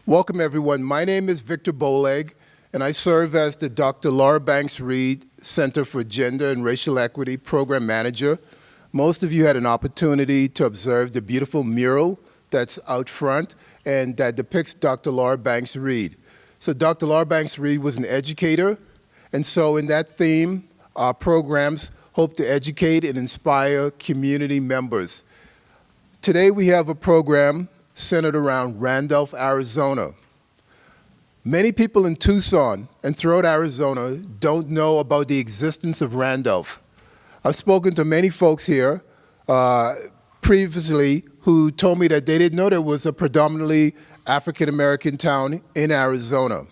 Welcome, everyone. My name is Victor Boleg, and I serve as the Dr. Laura Banks Reed Center for Gender and Racial Equity Program Manager. Most of you had an opportunity to observe the beautiful mural that's out front and that depicts Dr. Laura Banks Reed. So Dr. Laura Banks Reed was an educator, and so in that theme, our programs hope to educate and inspire community members. Today we have a program centered around Randolph, Arizona. Many people in Tucson and throughout Arizona don't know about the existence of Randolph. I've spoken to many folks here previously who told me that they didn't know there was a predominantly African-American town in Arizona.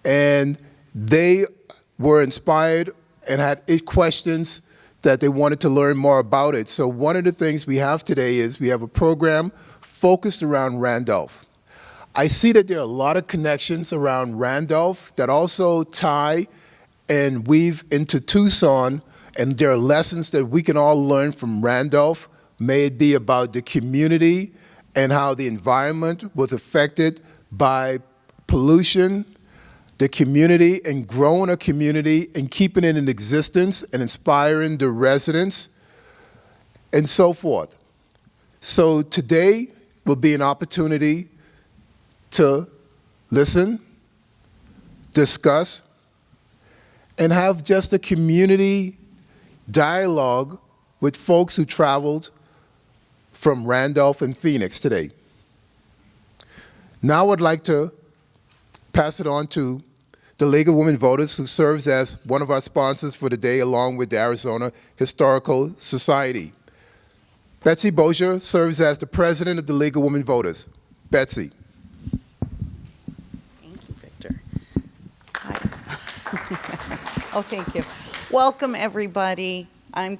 And they were inspired and had questions that they wanted to learn more about it. So one of the things we have today is we have a program focused around Randolph. I see that there are a lot of connections around Randolph that also tie and weave into Tucson, and there are lessons that we can all learn from Randolph, may it be about the community and how the environment was affected by pollution, the community, and growing a community and keeping it in existence and inspiring the residents, and so forth. So today will be an opportunity to listen, discuss, and have just a community dialogue with folks who traveled from Randolph and Phoenix today. Now I'd like to pass it on to the League of Women Voters, who serves as one of our sponsors for the day, along with the Arizona Historical Society. Betsy Bozier serves as the president of the League of Women Voters. Betsy. Thank you, Victor. Hi. Oh, thank you. Welcome, everybody. I'm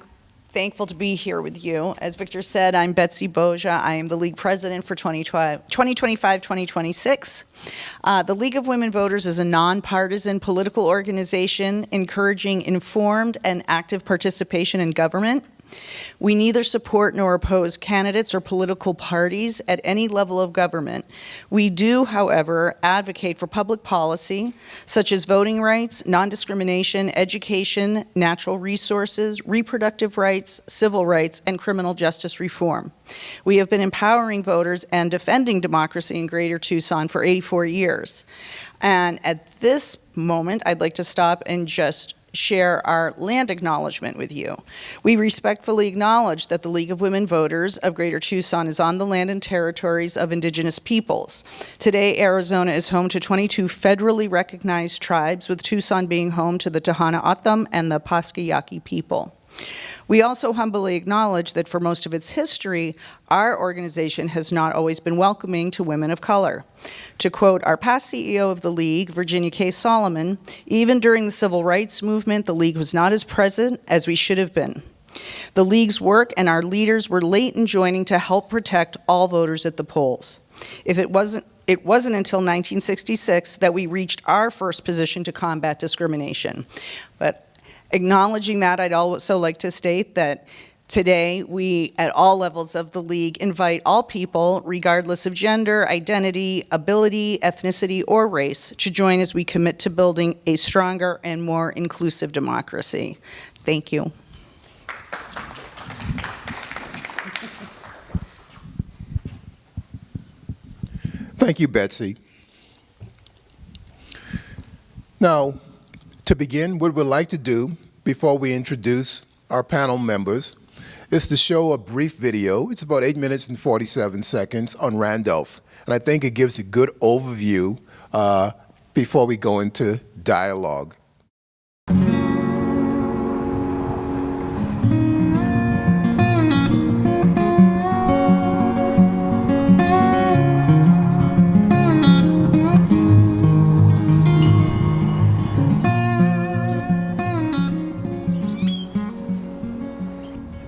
thankful to be here with you. As Victor said, I'm Betsy Bozier. I am the League President for 2025-2026. The League of Women Voters is a nonpartisan political organization encouraging informed and active participation in government. We neither support nor oppose candidates or political parties at any level of government. We do, however, advocate for public policy such as voting rights, non-discrimination, education, natural resources, reproductive rights, civil rights, and criminal justice reform. We have been empowering voters and defending democracy in Greater Tucson for 84 years. And at this moment, I'd like to stop and just share our land acknowledgement with you. We respectfully acknowledge that the League of Women Voters of Greater Tucson is on the land and territories of indigenous peoples. Today, Arizona is home to 22 federally recognized tribes, with Tucson being home to the Tohono O'odham and the Paskayaki people. We also humbly acknowledge that for most of its history, our organization has not always been welcoming to women of color. To quote our past CEO of the League, Virginia K. Solomon, even during the Civil Rights Movement, the League was not as present as we should have been. The League's work and our leaders were late in joining to help protect all voters at the polls. It wasn't until 1966 that we reached our first position to combat discrimination. But acknowledging that, I'd also like to state that today we, at all levels of the League, invite all people, regardless of gender, identity, ability, ethnicity, or race, to join as we commit to building a stronger and more inclusive democracy. Thank you. Thank you, Betsy. Now, to begin, what we'd like to do before we introduce our panel members is to show a brief video. It's about 8 minutes and 47 seconds on Randolph. And I think it gives a good overview before we go into dialogue.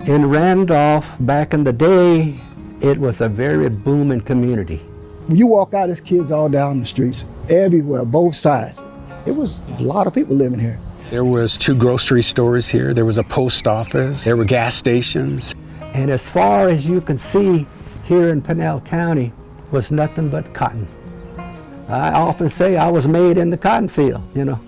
In Randolph, back in the day, it was a very booming community. You walk out, there's kids all down the streets, everywhere, both sides. It was a lot of people living here. There was 2 grocery stores here. There was a post office. There were gas stations. And as far as you can see here in Pinal County was nothing but cotton. I often say I was made in the cotton field, you know.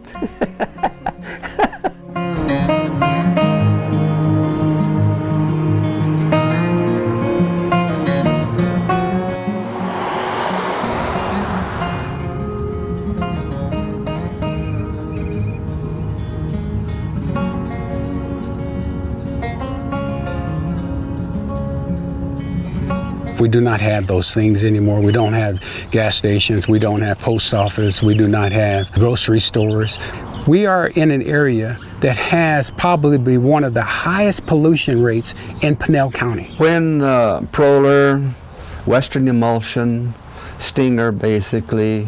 We do not have those things anymore. We don't have gas stations. We don't have post office. We do not have grocery stores. We are in an area that has probably one of the highest pollution rates in Pinell County. When Proler, Western Emulsion, Stinger basically,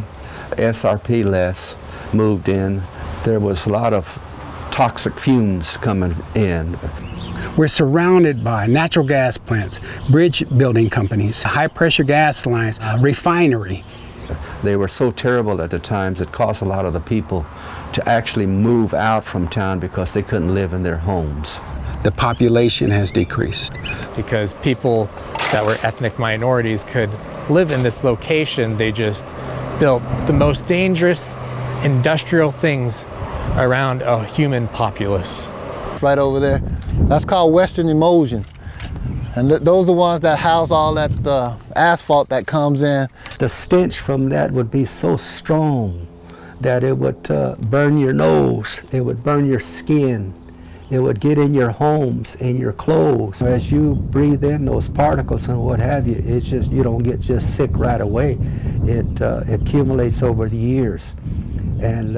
SRP less moved in, there was a lot of toxic fumes coming in. We're surrounded by natural gas plants, bridge building companies, high pressure gas lines, refinery. They were so terrible at the times it caused a lot of the people to actually move out from town because they couldn't live in their homes. The population has decreased. Because people that were ethnic minorities could live in this location, they just built the most dangerous industrial things around a human populace. Right over there, that's called Western Emulsion. And those are the ones that house all that asphalt that comes in. The stench from that would be so strong that it would burn your nose, it would burn your skin, it would get in your homes, in your clothes. As you breathe in those particles and what have you, it's just, you don't get just sick right away. It accumulates over the years. And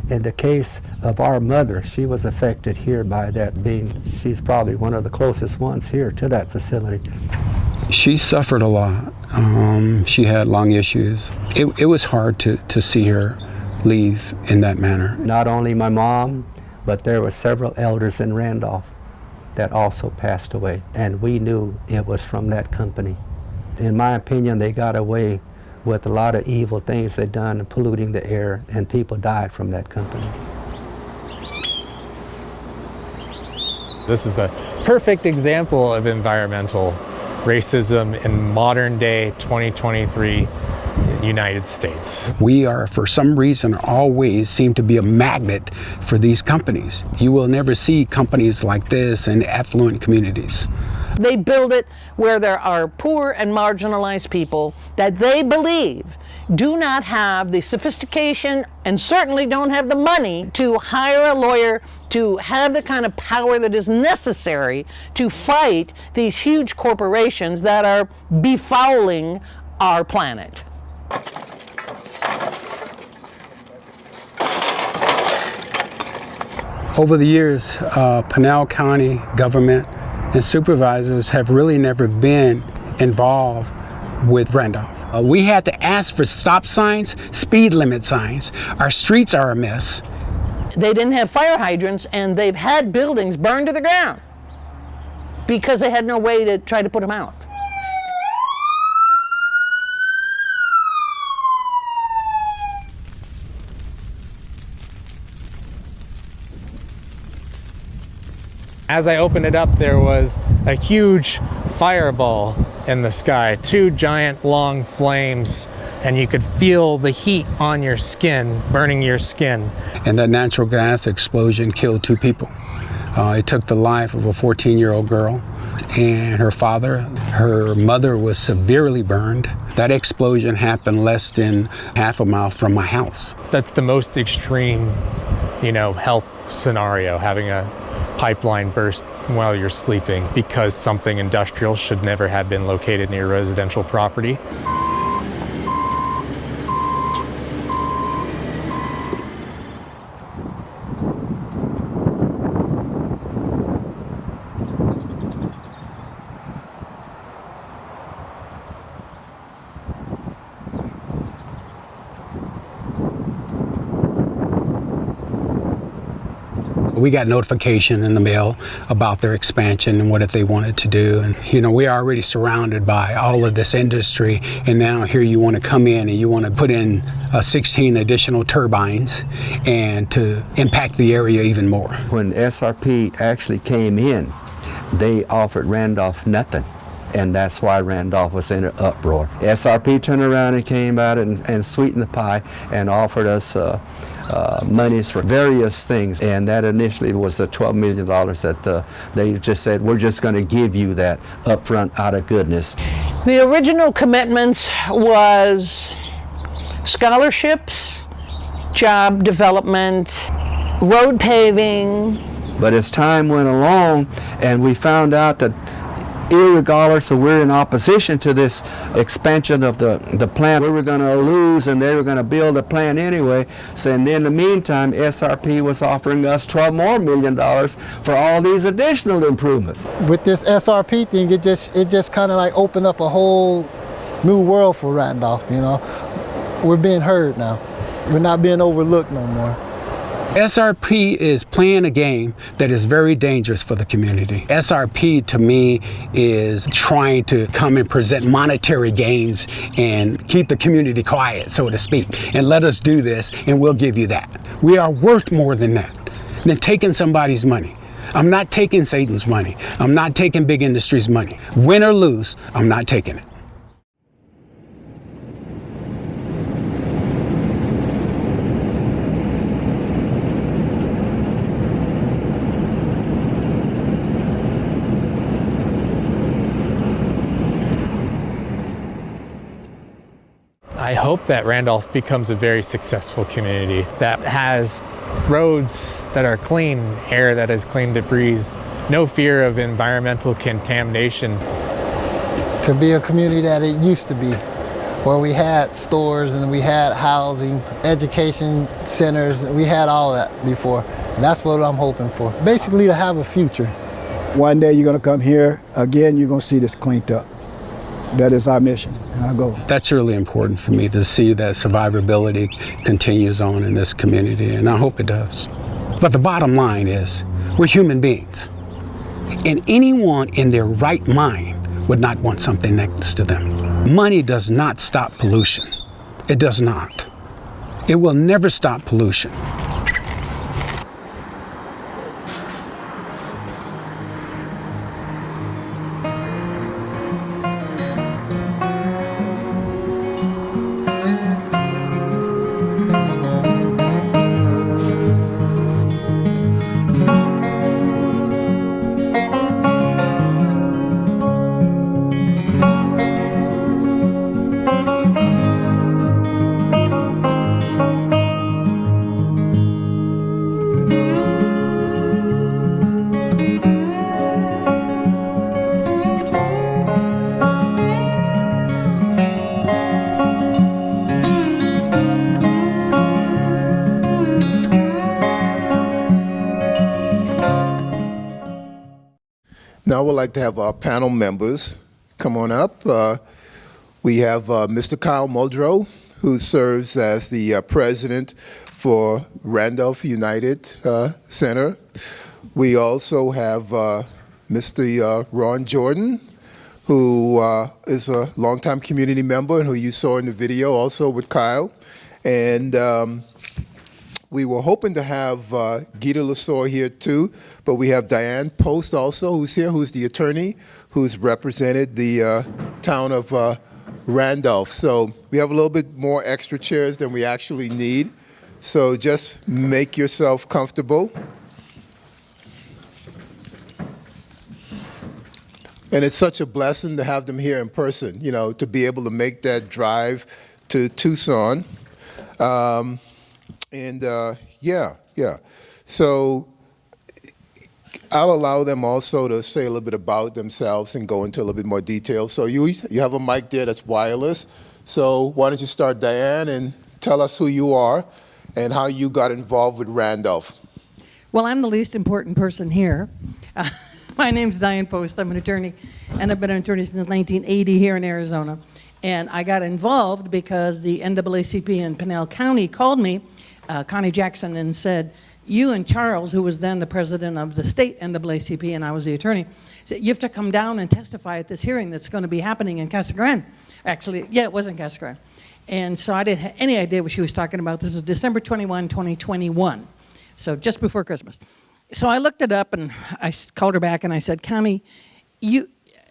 in the case of our mother, she was affected here by that being, she's probably one of the closest ones here to that facility. She suffered a lot. She had lung issues. It was hard to see her leave in that manner. Not only my mom, but there were several elders in Randolph that also passed away, and we knew it was from that company. In my opinion, they got away with a lot of evil things they'd done, polluting the air, and people died from that company. This is a perfect example of environmental racism in modern day 2023 United States. We are, for some reason, always seem to be a magnet for these companies. You will never see companies like this in affluent communities. They build it where there are poor and marginalized people that they believe do not have the sophistication and certainly don't have the money to hire a lawyer to have the kind of power that is necessary to fight these huge corporations that are befouling our planet. Over the years, Pinell County government and supervisors have really never been involved with Randolph. We had to ask for stop signs, speed limit signs. Our streets are a mess. They didn't have fire hydrants, and they've had buildings burned to the ground because they had no way to try to put them out. As I opened it up, there was a huge fireball in the sky, 2 giant long flames, and you could feel the heat on your skin, burning your skin. And that natural gas explosion killed 2 people. It took the life of a 14-year-old girl and her father. Her mother was severely burned. That explosion happened less than half a mile from my house. That's the most extreme, health scenario, having a pipeline burst while you're sleeping because something industrial should never have been located near residential property. We got notification in the mail about their expansion and what they wanted to do. And, we are already surrounded by all of this industry. And now here you want to come in and you want to put in 16 additional turbines and to impact the area even more. When SRP actually came in, they offered Randolph nothing. and that's why Randolph was in an uproar. SRP turned around and came out and sweetened the pie and offered us monies for various things, and that initially was the $12 million that they just said, we're just going to give you that up front out of goodness. The original commitments was scholarships, job development, road paving. But as time went along and we found out that irregardless of we're in opposition to this expansion of the plant, we were going to lose and they were going to build the plant anyway. So and in the meantime, SRP was offering us $12 more million for all these additional improvements. With this SRP thing, it just kind of like opened up a whole new world for Randolph, you know. We're being heard now. We're not being overlooked no more. SRP is playing a game that is very dangerous for the community. SRP to me is trying to come and present monetary gains and keep the community quiet, so to speak, and let us do this and we'll give you that. We are worth more than that, than taking somebody's money. I'm not taking Satan's money. I'm not taking big industry's money. Win or lose, I'm not taking it. I hope that Randolph becomes a very successful community that has roads that are clean, air that is clean to breathe, no fear of environmental contamination. To be a community that it used to be, where we had stores and we had housing, education centers, we had all that before. And that's what I'm hoping for. Basically to have a future. One day you're going to come here again, you're going to see this cleaned up. That is our mission, and our goal. That's really important for me to see that survivability continues on in this community, and I hope it does. But the bottom line is, we're human beings, and anyone in their right mind would not want something next to them. Money does not stop pollution. It does not. It will never stop pollution. Now I would like to have our panel members come on up. We have Mr. Kyle Muldrow, who serves as the president for Randolph United Center. We also have Mr. Ron Jordan, who is a longtime community member and who you saw in the video also with Kyle. And we were hoping to have Gita Lasore here too, but we have Dianne Post also, who's here, who's the attorney, who's represented the town of Randolph. So we have a little bit more extra chairs than we actually need. So just make yourself comfortable. And it's such a blessing to have them here in person, you know, to be able to make that drive to Tucson. Yeah. So I'll allow them also to say a little bit about themselves and go into a little bit more detail. So you have a mic there that's wireless. So why don't you start, Dianne, and tell us who you are and how you got involved with Randolph. Well, I'm the least important person here. My name's Dianne Post. I'm an attorney, and I've been an attorney since 1980 here in Arizona. And I got involved because the NAACP in Pinal County called me, Connie Jackson, and said, you and Charles, who was then the president of the state NAACP, and I was the attorney, said, you have to come down and testify at this hearing that's going to be happening in Casa Grande. Actually, yeah, it was in Casa Grande. And so I didn't have any idea what she was talking about. This was December 21, 2021, so just before Christmas. So I looked it up, and I called her back, and I said, Connie,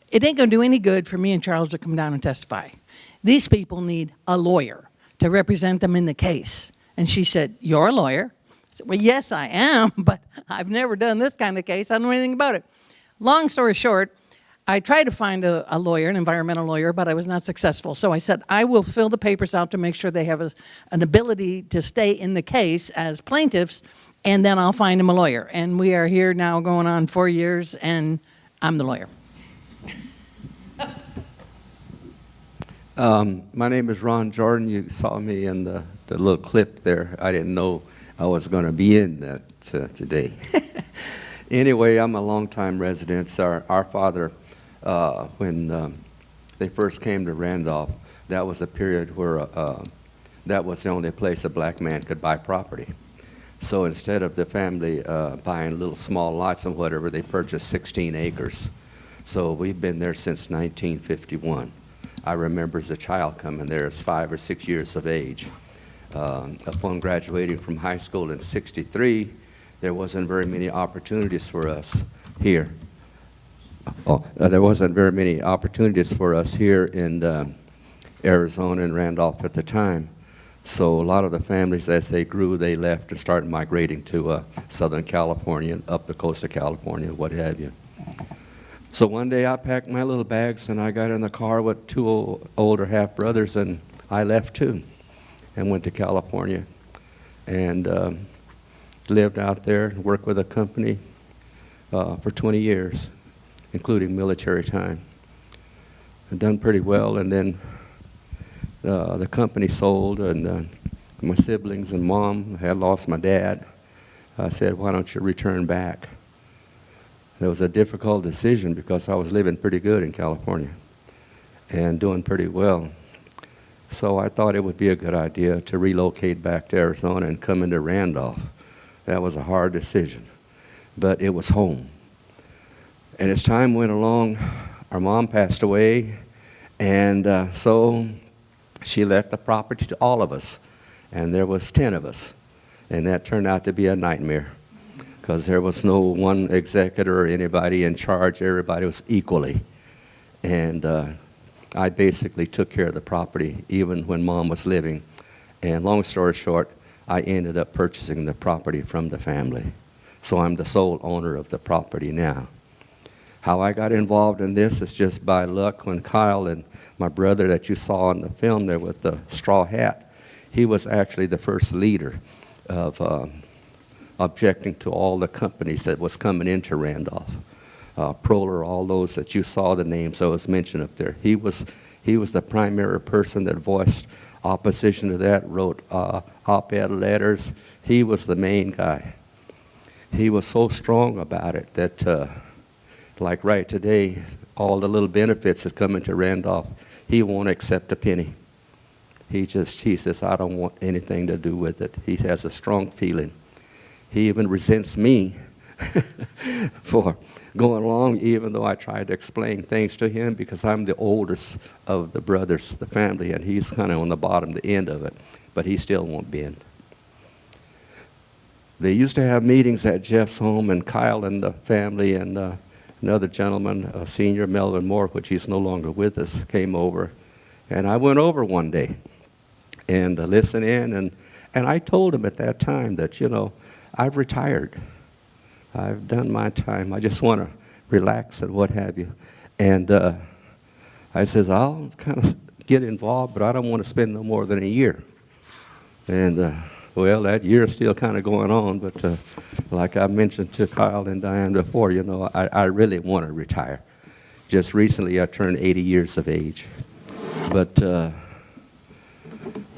it ain't going to do any good for me and Charles to come down and testify. These people need a lawyer to represent them in the case. And she said, you're a lawyer? I said, well, yes, I am, but I've never done this kind of case. I don't know anything about it. Long story short, I tried to find a lawyer, an environmental lawyer, but I was not successful. So I said, I will fill the papers out to make sure they have an ability to stay in the case as plaintiffs, and then I'll find them a lawyer. And we are here now going on 4 years, and I'm the lawyer. My name is Ron Jordan. You saw me in the little clip there. I didn't know I was going to be in that today. Anyway, I'm a longtime resident. Our father, when they first came to Randolph, that was a period where that was the only place a black man could buy property. So instead of the family buying little small lots and whatever, they purchased 16 acres. So we've been there since 1951. I remember as a child coming there as 5 or 6 years of age. Upon graduating from high school in '63, there wasn't very many opportunities for us here. There wasn't very many opportunities for us here in Arizona and Randolph at the time. So a lot of the families, as they grew, they left and started migrating to Southern California, up the coast of California, what have you. So one day I packed my little bags and I got in the car with 2 older half-brothers, and I left too and went to California and lived out there and worked with a company for 20 years, including military time. I've done pretty well, and then the company sold, and my siblings and mom had lost my dad. I said, why don't you return back? It was a difficult decision because I was living pretty good in California and doing pretty well. So I thought it would be a good idea to relocate back to Arizona and come into Randolph. That was a hard decision, but it was home. And as time went along, our mom passed away, and so she left the property to all of us, and there was 10 of us, and that turned out to be a nightmare because there was no one executor or anybody in charge. Everybody was equally, and I basically took care of the property even when Mom was living. And long story short, I ended up purchasing the property from the family. So I'm the sole owner of the property now. How I got involved in this is just by luck. When Kyle and my brother that you saw in the film there with the straw hat, he was actually the first leader of objecting to all the companies that was coming into Randolph. Proler, all those that you saw the names that was mentioned up there. He was the primary person that voiced opposition to that, wrote op-ed letters. He was the main guy. He was so strong about it that, like right today, all the little benefits that come into Randolph, he won't accept a penny. He says, I don't want anything to do with it. He has a strong feeling. He even resents me for going along, even though I tried to explain things to him, because I'm the oldest of the brothers, the family, and he's kind of on the bottom, the end of it, but he still won't bend. They used to have meetings at Jeff's home, and Kyle and the family and another gentleman, Senior Melvin Moore, which he's no longer with us, came over, and I went over one day and listened in, and I told him at that time that, you know, I've retired. I've done my time. I just want to relax and what have you. And I says, I'll kind of get involved, but I don't want to spend no more than a year. And well, that year's still kind of going on, but like I mentioned to Kyle and Dianne before, you know, I really want to retire. Just recently I turned 80 years of age. But,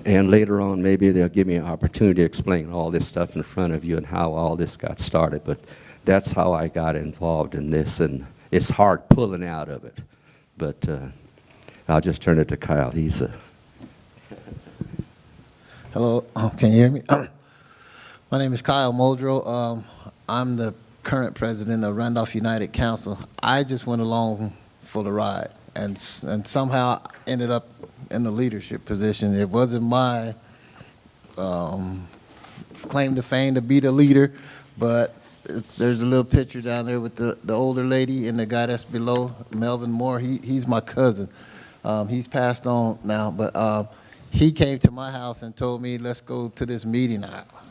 and later on maybe they'll give me an opportunity to explain all this stuff in front of you and how all this got started. But that's how I got involved in this, and it's hard pulling out of it. But I'll just turn it to Kyle. He's a... Hello, can you hear me? My name is Kyle Muldrow. I'm the current president of Randolph United Council. I just went along for the ride and somehow ended up in the leadership position. It wasn't my claim to fame to be the leader, but there's a little picture down there with the older lady and the guy that's below, Melvin Moore. He's my cousin. He's passed on now, but he came to my house and told me, let's go to this meeting.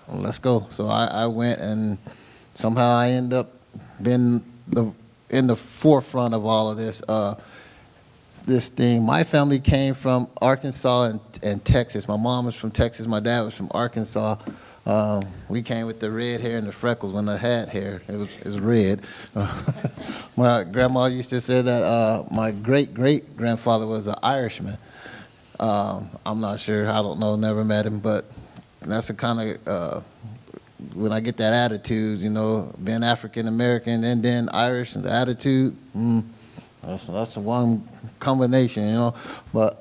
Let's go. So I went, and somehow I end up being in the forefront of all of this thing. My family came from Arkansas and Texas. My mom was from Texas. My dad was from Arkansas. We came with the red hair and the freckles. When I had hair, it was red. My grandma used to say that my great-great-grandfather was an Irishman. I'm not sure. I don't know. Never met him. But that's the kind of, when I get that attitude, you know, being African-American and then Irish, and the attitude, that's the one combination, you know. But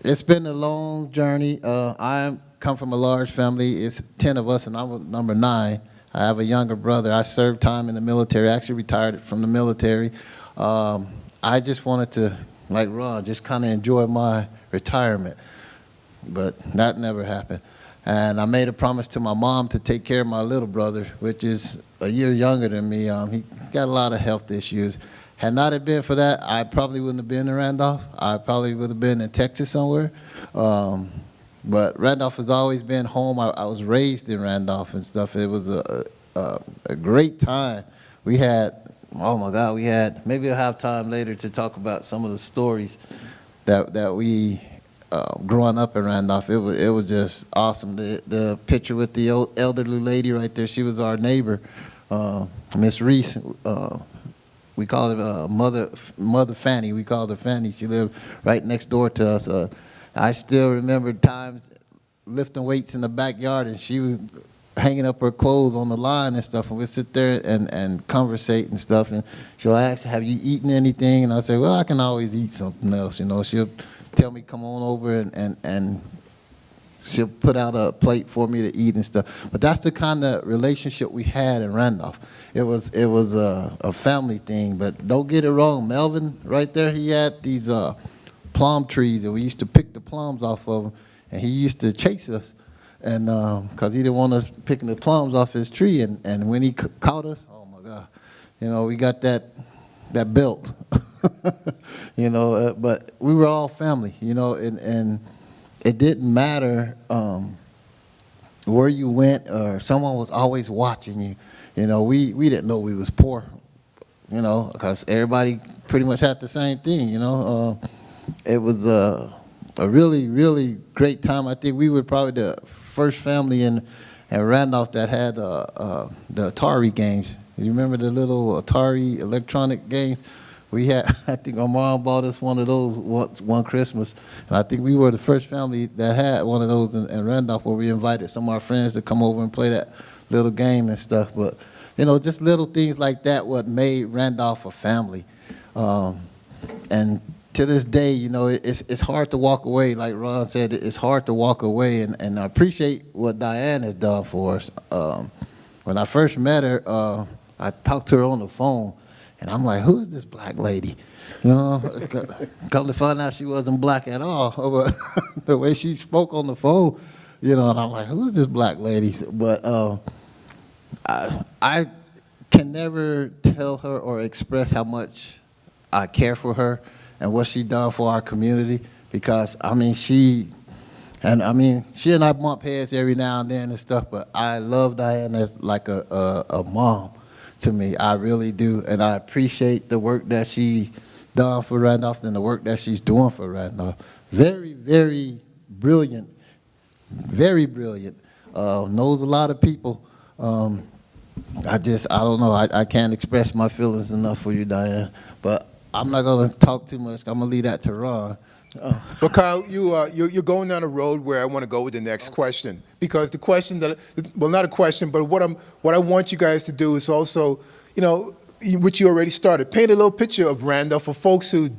it's been a long journey. I come from a large family. It's 10 of us, and I'm number 9. I have a younger brother. I served time in the military. I actually retired from the military. I just wanted to, like Ron, just kind of enjoy my retirement. But that never happened. And I made a promise to my mom to take care of my little brother, which is a year younger than me. He got a lot of health issues. Had not it been for that, I probably wouldn't have been in Randolph. I probably would have been in Texas somewhere. But Randolph has always been home. I was raised in Randolph and stuff. It was a great time. We had, oh my God, maybe I'll have time later to talk about some of the stories that we, growing up in Randolph, it was just awesome. The picture with the elderly lady right there, she was our neighbor, Miss Reese. We call her Mother Fanny. We called her Fanny. She lived right next door to us. I still remember times lifting weights in the backyard, and she was hanging up her clothes on the line and stuff, and we'd sit there and conversate and stuff, and she'll ask, have you eaten anything? And I say, well, I can always eat something else, you know. She'll tell me, come on over, and she'll put out a plate for me to eat and stuff. But that's the kind of relationship we had in Randolph. It was a family thing, but don't get it wrong. Melvin, right there, he had these plum trees, and we used to pick the plums off of them, and he used to chase us, and because he didn't want us picking the plums off his tree, and when he caught us, oh my God, you know, we got that belt, you know, but we were all family, you know, and it didn't matter where you went, or someone was always watching you. You know, we didn't know we was poor, you know, because everybody pretty much had the same thing, you know. It was a really, really great time. I think we were probably the first family in Randolph that had the Atari games. You remember the little Atari electronic games? We had, I think our mom bought us one of those one Christmas, and I think we were the first family that had one of those in Randolph, where we invited some of our friends to come over and play that little game and stuff. But, you know, just little things like that what made Randolph a family. And to this day, you know, it's hard to walk away. Like Ron said, it's hard to walk away, and I appreciate what Dianne has done for us. When I first met her, I talked to her on the phone, and I'm like, who is this black lady? You know, come to find out she wasn't black at all. But the way she spoke on the phone, you know, and I'm like, who is this black lady? But I can never tell her or express how much I care for her and what she done for our community, because, I mean, she and I bump heads every now and then and stuff, but I love Dianne as like a mom to me. I really do, and I appreciate the work that she done for Randolph and the work that she's doing for Randolph. Very, very brilliant, very brilliant. Knows a lot of people. I don't know. I can't express my feelings enough for you, Dianne. But I'm not going to talk too much. I'm going to leave that to Ron. Well, Kyle, you're going down a road where I want to go with the next question, because the question well, not a question, but what I want you guys to do is also, you know, which you already started, paint a little picture of Randolph for folks who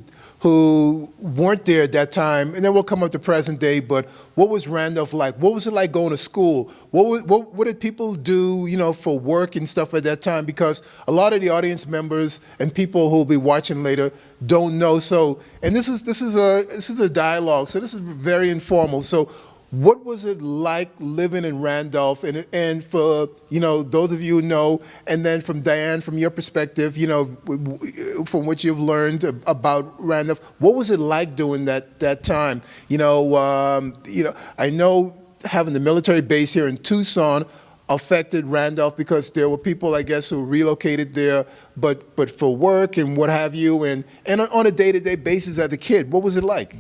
weren't there at that time, and then we'll come up to present day. But what was Randolph like? What was it like going to school? What did people do, you know, for work and stuff at that time? Because a lot of the audience members and people who will be watching later don't know. So, and this is a dialogue. So this is very informal. So, what was it like living in Randolph? And for, those of you who know, and then from Dianne, from your perspective, from what you've learned about Randolph, what was it like during that time? I know having the military base here in Tucson affected Randolph because there were people, I guess, who relocated there, but for work and what have you, and on a day-to-day basis as a kid, what was it like,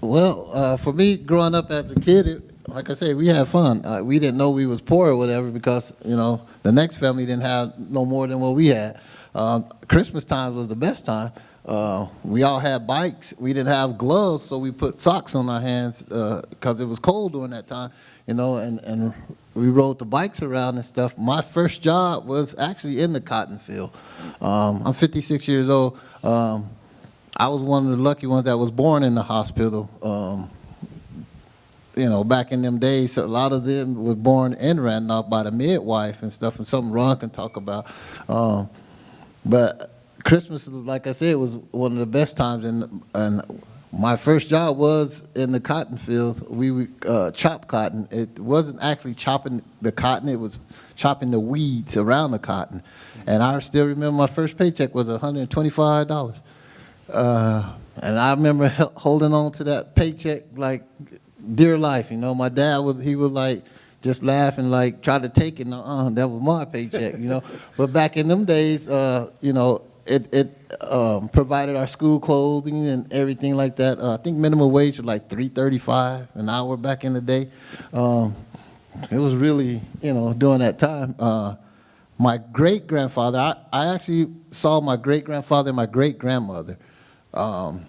Well, for me, growing up as a kid, like I said, we had fun. We didn't know we was poor or whatever because, the next family didn't have no more than what we had. Christmas time was the best time. We all had bikes. We didn't have gloves, so we put socks on our hands because it was cold during that time, and we rode the bikes around and stuff. My first job was actually in the cotton field. I'm 56 years old. I was one of the lucky ones that was born in the hospital. Back in them days, a lot of them was born in Randolph by the midwife and stuff, and something Ron can talk about. But Christmas, like I said, was one of the best times, and my first job was in the cotton fields. We would chop cotton. It wasn't actually chopping the cotton, it was chopping the weeds around the cotton. And I still remember my first paycheck was $125. And I remember holding on to that paycheck like dear life. My dad would like just laugh and like try to take it. That was my paycheck, But back in them days, it provided our school clothing and everything like that. I think minimum wage was like $3.35 an hour back in the day. It was really, during that time. My great-grandfather, I actually saw my great-grandfather and my great-grandmother. And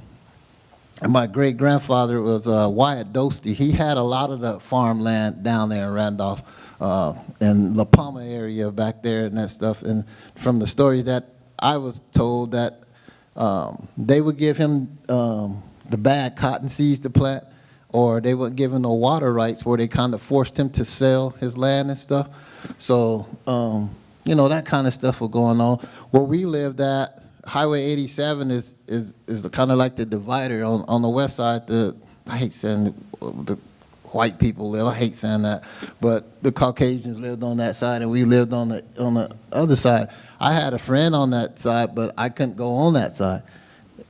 my great-grandfather was Wyatt Dostey. He had a lot of the farmland down there in Randolph, in La Palma area back there and that stuff. And from the stories that I was told that they would give him the bad cotton seeds to plant, or they wouldn't give him no water rights, where they kind of forced him to sell his land and stuff. So, that kind of stuff was going on. Where we lived at, Highway 87 is kind of like the divider on the west side. I hate saying the white people live. I hate saying that, but the Caucasians lived on that side, and we lived on the other side. I had a friend on that side, but I couldn't go on that side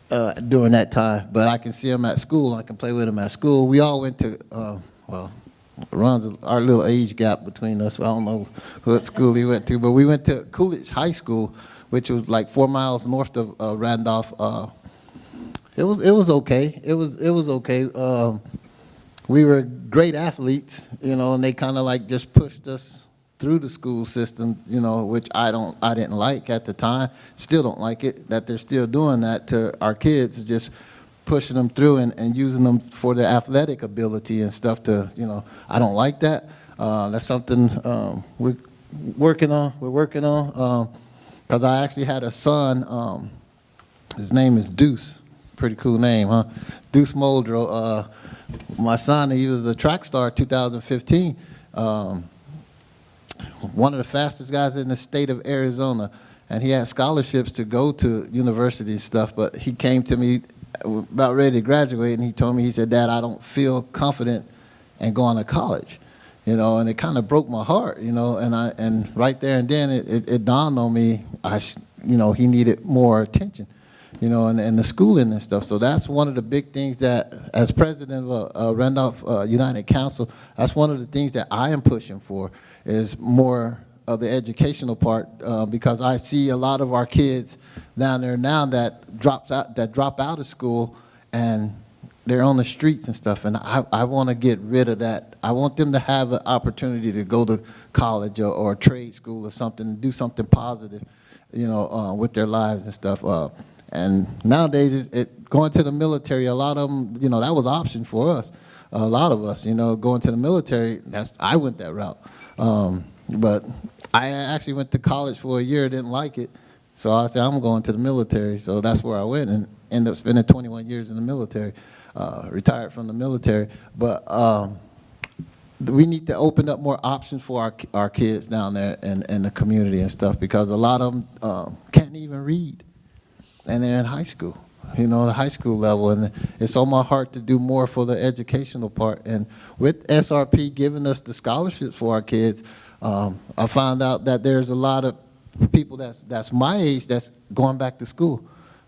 during that time. But I can see him at school. I can play with him at school. We all went to runs our little age gap between us. I don't know what school he went to, but we went to Coolidge High School, which was like 4 miles north of Randolph. It was okay. It was okay. We were great athletes, and they kind of like just pushed us through the school system, which I didn't like at the time. Still don't like it that they're still doing that to our kids, just pushing them through and using them for their athletic ability and stuff. I don't like that. That's something we're working on. Because I actually had a son, his name is Deuce, pretty cool name, huh? Deuce Muldrow. My son, he was a track star 2015. One of the fastest guys in the state of Arizona. And he had scholarships to go to university and stuff, but he came to me about ready to graduate, and he told me, he said, "Dad, I don't feel confident in going to college." And it kind of broke my heart, and right there and then it dawned on me, he needed more attention, and the schooling and stuff. So that's one of the big things that, as president of Randolph United Council, that's one of the things that I am pushing for, is more of the educational part, because I see a lot of our kids down there now that drop out of school, and they're on the streets and stuff, and I want to get rid of that. I want them to have an opportunity to go to college or trade school or something, do something positive, with their lives and stuff. And nowadays, going to the military, a lot of them, that was an option for us. A lot of us, going to the military, I went that route. But I actually went to college for a year, didn't like it. So I said, I'm going to the military. So that's where I went and ended up spending 21 years in the military. Retired from the military, but we need to open up more options for our kids down there in the community and stuff, because a lot of them can't even read, and they're in high school. you know, the high school level, and it's on my heart to do more for the educational part. And with SRP giving us the scholarships for our kids, I found out that there's a lot of people that's my age that's going back to school,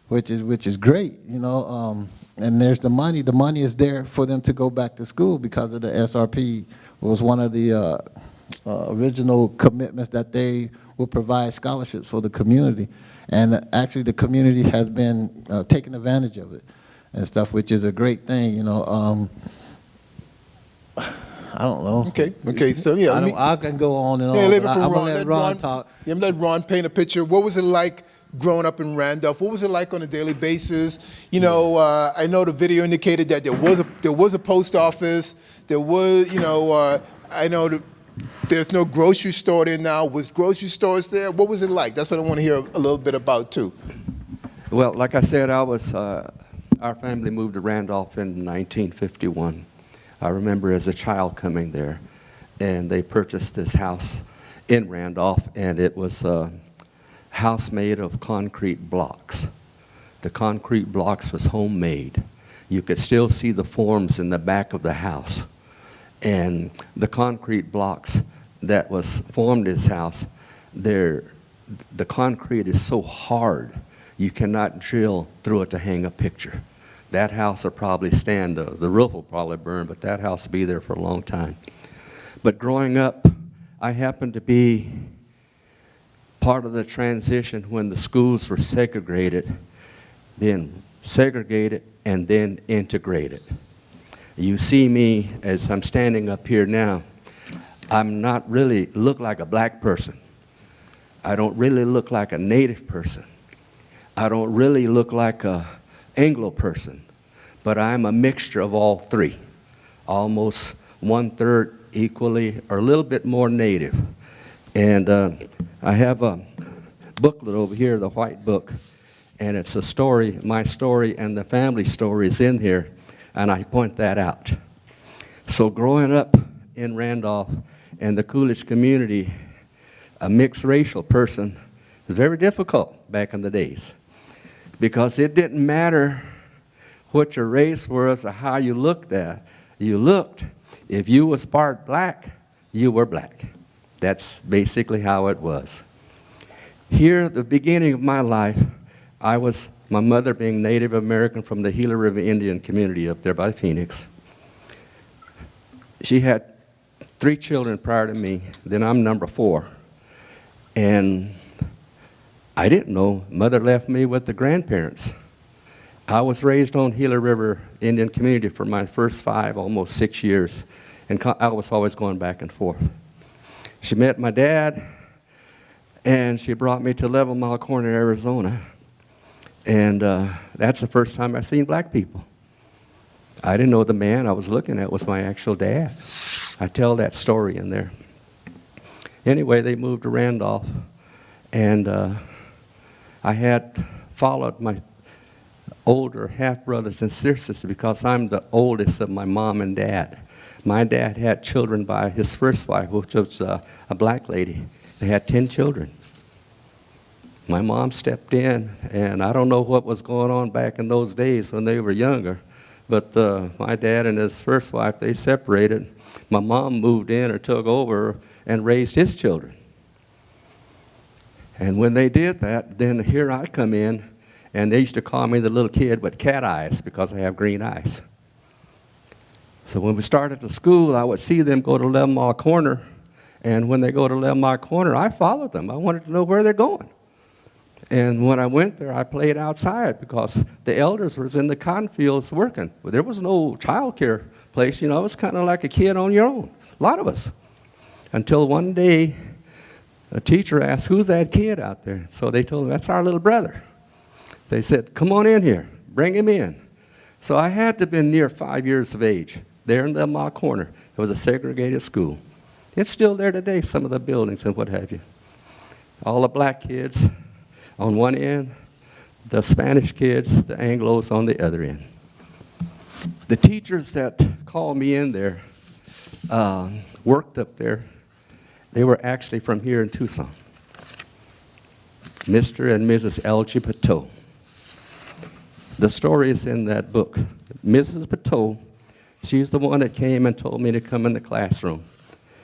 which is great, you know. And there's the money. The money is there for them to go back to school because of the SRP. Was one of the original commitments that they will provide scholarships for the community. And actually the community has been taking advantage of it and stuff, which is a great thing, you know. I don't know. Okay, so yeah. I can go on and on, Yeah, but I'm going to let Ron talk. Yeah, let Ron paint a picture. What was it like growing up in Randolph? What was it like on a daily basis? You know, I know the video indicated that there was a post office. There was, you know, I know there's no grocery store there now. Was grocery stores there? What was it like? That's what I want to hear a little bit about too. Well, like I said, our family moved to Randolph in 1951. I remember as a child coming there, and they purchased this house in Randolph, and it was a house made of concrete blocks. The concrete blocks was homemade. You could still see the forms in the back of the house. And the concrete blocks that was formed this house, the concrete is so hard, you cannot drill through it to hang a picture. That house will probably stand, the roof will probably burn, but that house will be there for a long time. But growing up, I happened to be part of the transition when the schools were segregated, then segregated, and then integrated. You see me as I'm standing up here now, I'm not really look like a black person. I don't really look like a native person. I don't really look like a Anglo person, but I'm a mixture of all three, almost 1/3 equally or a little bit more native. And I have a booklet over here, the white book, and it's a story, my story and the family story is in here, and I point that out. So growing up in Randolph and the Coolidge community, a mixed racial person is very difficult back in the days, because it didn't matter what your race was or how you looked at. You looked, if you was part black, you were black. That's basically how it was. Here at the beginning of my life, my mother being Native American from the Gila River Indian community up there by Phoenix. She had 3 children prior to me, then I'm number 4. And I didn't know, mother left me with the grandparents. I was raised on Gila River Indian community for my first 5, almost 6 years, and I was always going back and forth. She met my dad, and she brought me to 11 Mile Corner, Arizona, and that's the first time I seen black people. I didn't know the man I was looking at was my actual dad. I tell that story in there. Anyway, they moved to Randolph, and I had followed my older half-brothers and sisters because I'm the oldest of my mom and dad. My dad had children by his first wife, which was a black lady. They had 10 children. My mom stepped in, and I don't know what was going on back in those days when they were younger, but my dad and his first wife, they separated. My mom moved in or took over and raised his children. And when they did that, then here I come in, and they used to call me the little kid with cat eyes because I have green eyes. So when we started the school, I would see them go to 11 Mile Corner, and when they go to 11 Mile Corner, I followed them. I wanted to know where they're going. And when I went there, I played outside because the elders was in the cotton fields working. Well, there was no child care place, you know. It was kind of like a kid on your own, a lot of us. Until one day, a teacher asked, "Who's that kid out there?" So they told him, "That's our little brother." They said, "Come on in here, bring him in." So I had to have been near 5 years of age, there in the Mile Corner. It was a segregated school. It's still there today, some of the buildings and what have you. All the black kids on one end, the Spanish kids, the Anglos on the other end. The teachers that called me in there, worked up there, they were actually from here in Tucson. Mr. and Mrs. L.G. Pateau. The story is in that book. Mrs. Bateau, she's the one that came and told me to come in the classroom.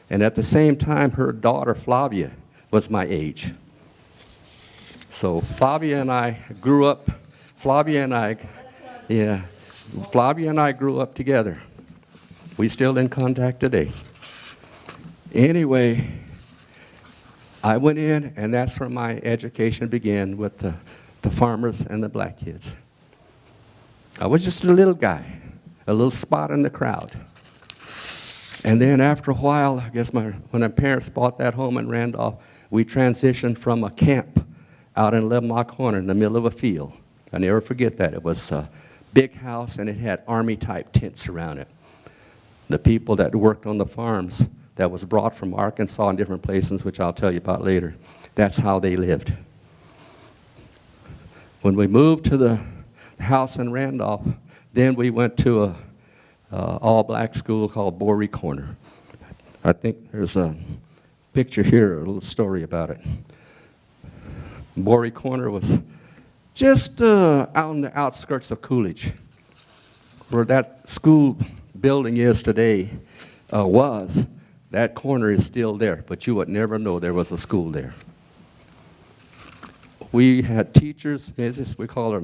And at the same time, her daughter, Flavia, was my age. So Flavia and I grew up, Flavia and I grew up together. We're still in contact today. Anyway, I went in, and that's where my education began, with the farmers and the black kids. I was just a little guy, a little spot in the crowd. And then after a while, I guess when my parents bought that home in Randolph, we transitioned from a camp out in 11 Mile Corner in the middle of a field. I never forget that. It was a big house, and it had army-type tents around it. The people that worked on the farms that was brought from Arkansas and different places, which I'll tell you about later, that's how they lived. When we moved to the house in Randolph, then we went to a all-black school called Borey Corner. I think there's a picture here, a little story about it. Borey Corner was just out on the outskirts of Coolidge, where that school building is today, that corner is still there, but you would never know there was a school there. We had teachers, we call her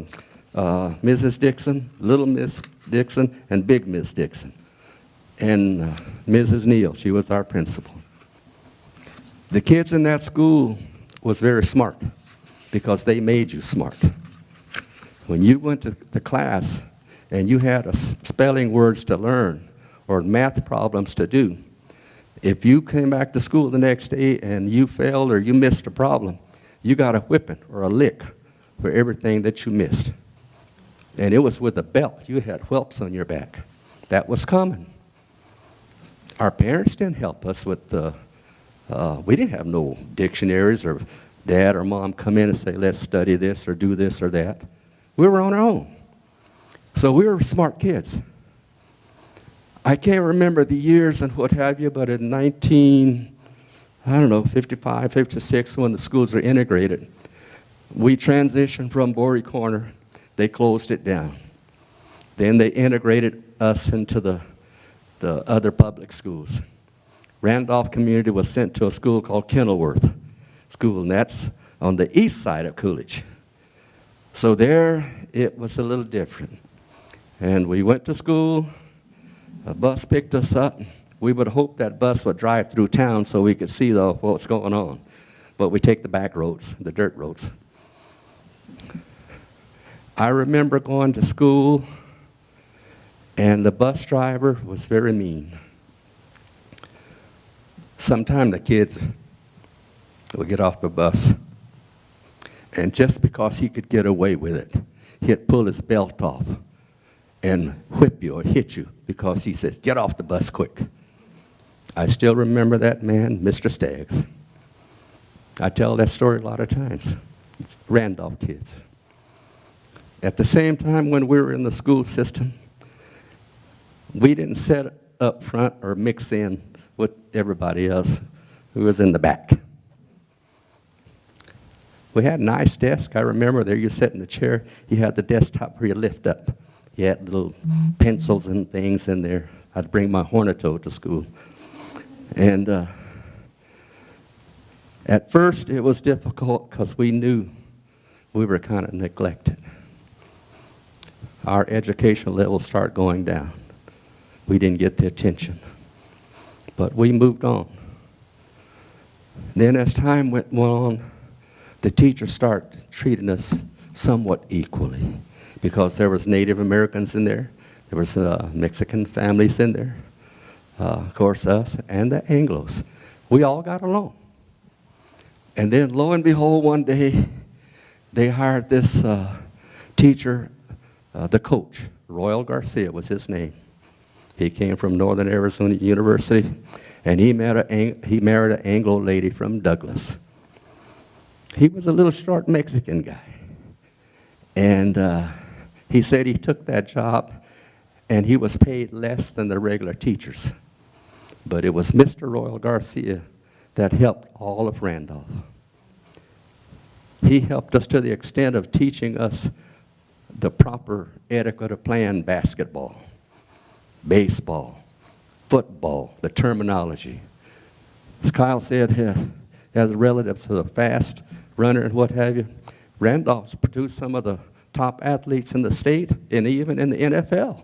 Mrs. Dixon, Little Miss Dixon, and Big Miss Dixon. And Mrs. Neal, she was our principal. The kids in that school was very smart because they made you smart. When you went to the class and you had spelling words to learn or math problems to do, if you came back to school the next day and you failed or you missed a problem, you got a whipping or a lick for everything that you missed. And it was with a belt. You had whelps on your back. That was common. Our parents didn't help us with we didn't have no dictionaries or dad or mom come in and say, let's study this or do this or that. We were on our own. So we were smart kids. I can't remember the years and what have you, but in 55, 56, when the schools were integrated, we transitioned from Borey Corner. They closed it down. Then they integrated us into the other public schools. Randolph community was sent to a school called Kenilworth School, and that's on the east side of Coolidge. So there it was a little different. And we went to school, a bus picked us up. We would hope that bus would drive through town so we could see what's going on. But we take the back roads, the dirt roads. I remember going to school, and the bus driver was very mean. Sometimes the kids would get off the bus, and just because he could get away with it, he'd pull his belt off and whip you or hit you because he says, get off the bus quick. I still remember that man, Mr. Staggs. I tell that story a lot of times. Randolph kids. At the same time, when we were in the school system, we didn't sit up front or mix in with everybody else who was in the back. We had a nice desk. I remember there you sit in the chair, you had the desktop where you lift up. You had little pencils and things in there. I'd bring my Hornito to school. And at first it was difficult because we knew we were kind of neglected. Our educational levels started going down. We didn't get the attention. But we moved on. Then as time went on, the teachers started treating us somewhat equally because there was Native Americans in there. There was Mexican families in there. Of course, us and the Anglos. We all got along. And then lo and behold, one day, they hired this teacher, the coach. Royal Garcia was his name. He came from Northern Arizona University, and he married an Anglo lady from Douglas. He was a little short Mexican guy. And he said he took that job, and he was paid less than the regular teachers. But it was Mr. Royal Garcia that helped all of Randolph. He helped us to the extent of teaching us the proper etiquette of playing basketball, baseball, football, the terminology. As Kyle said, as relatives to the fast runner and what have you, Randolph's produced some of the top athletes in the state and even in the NFL.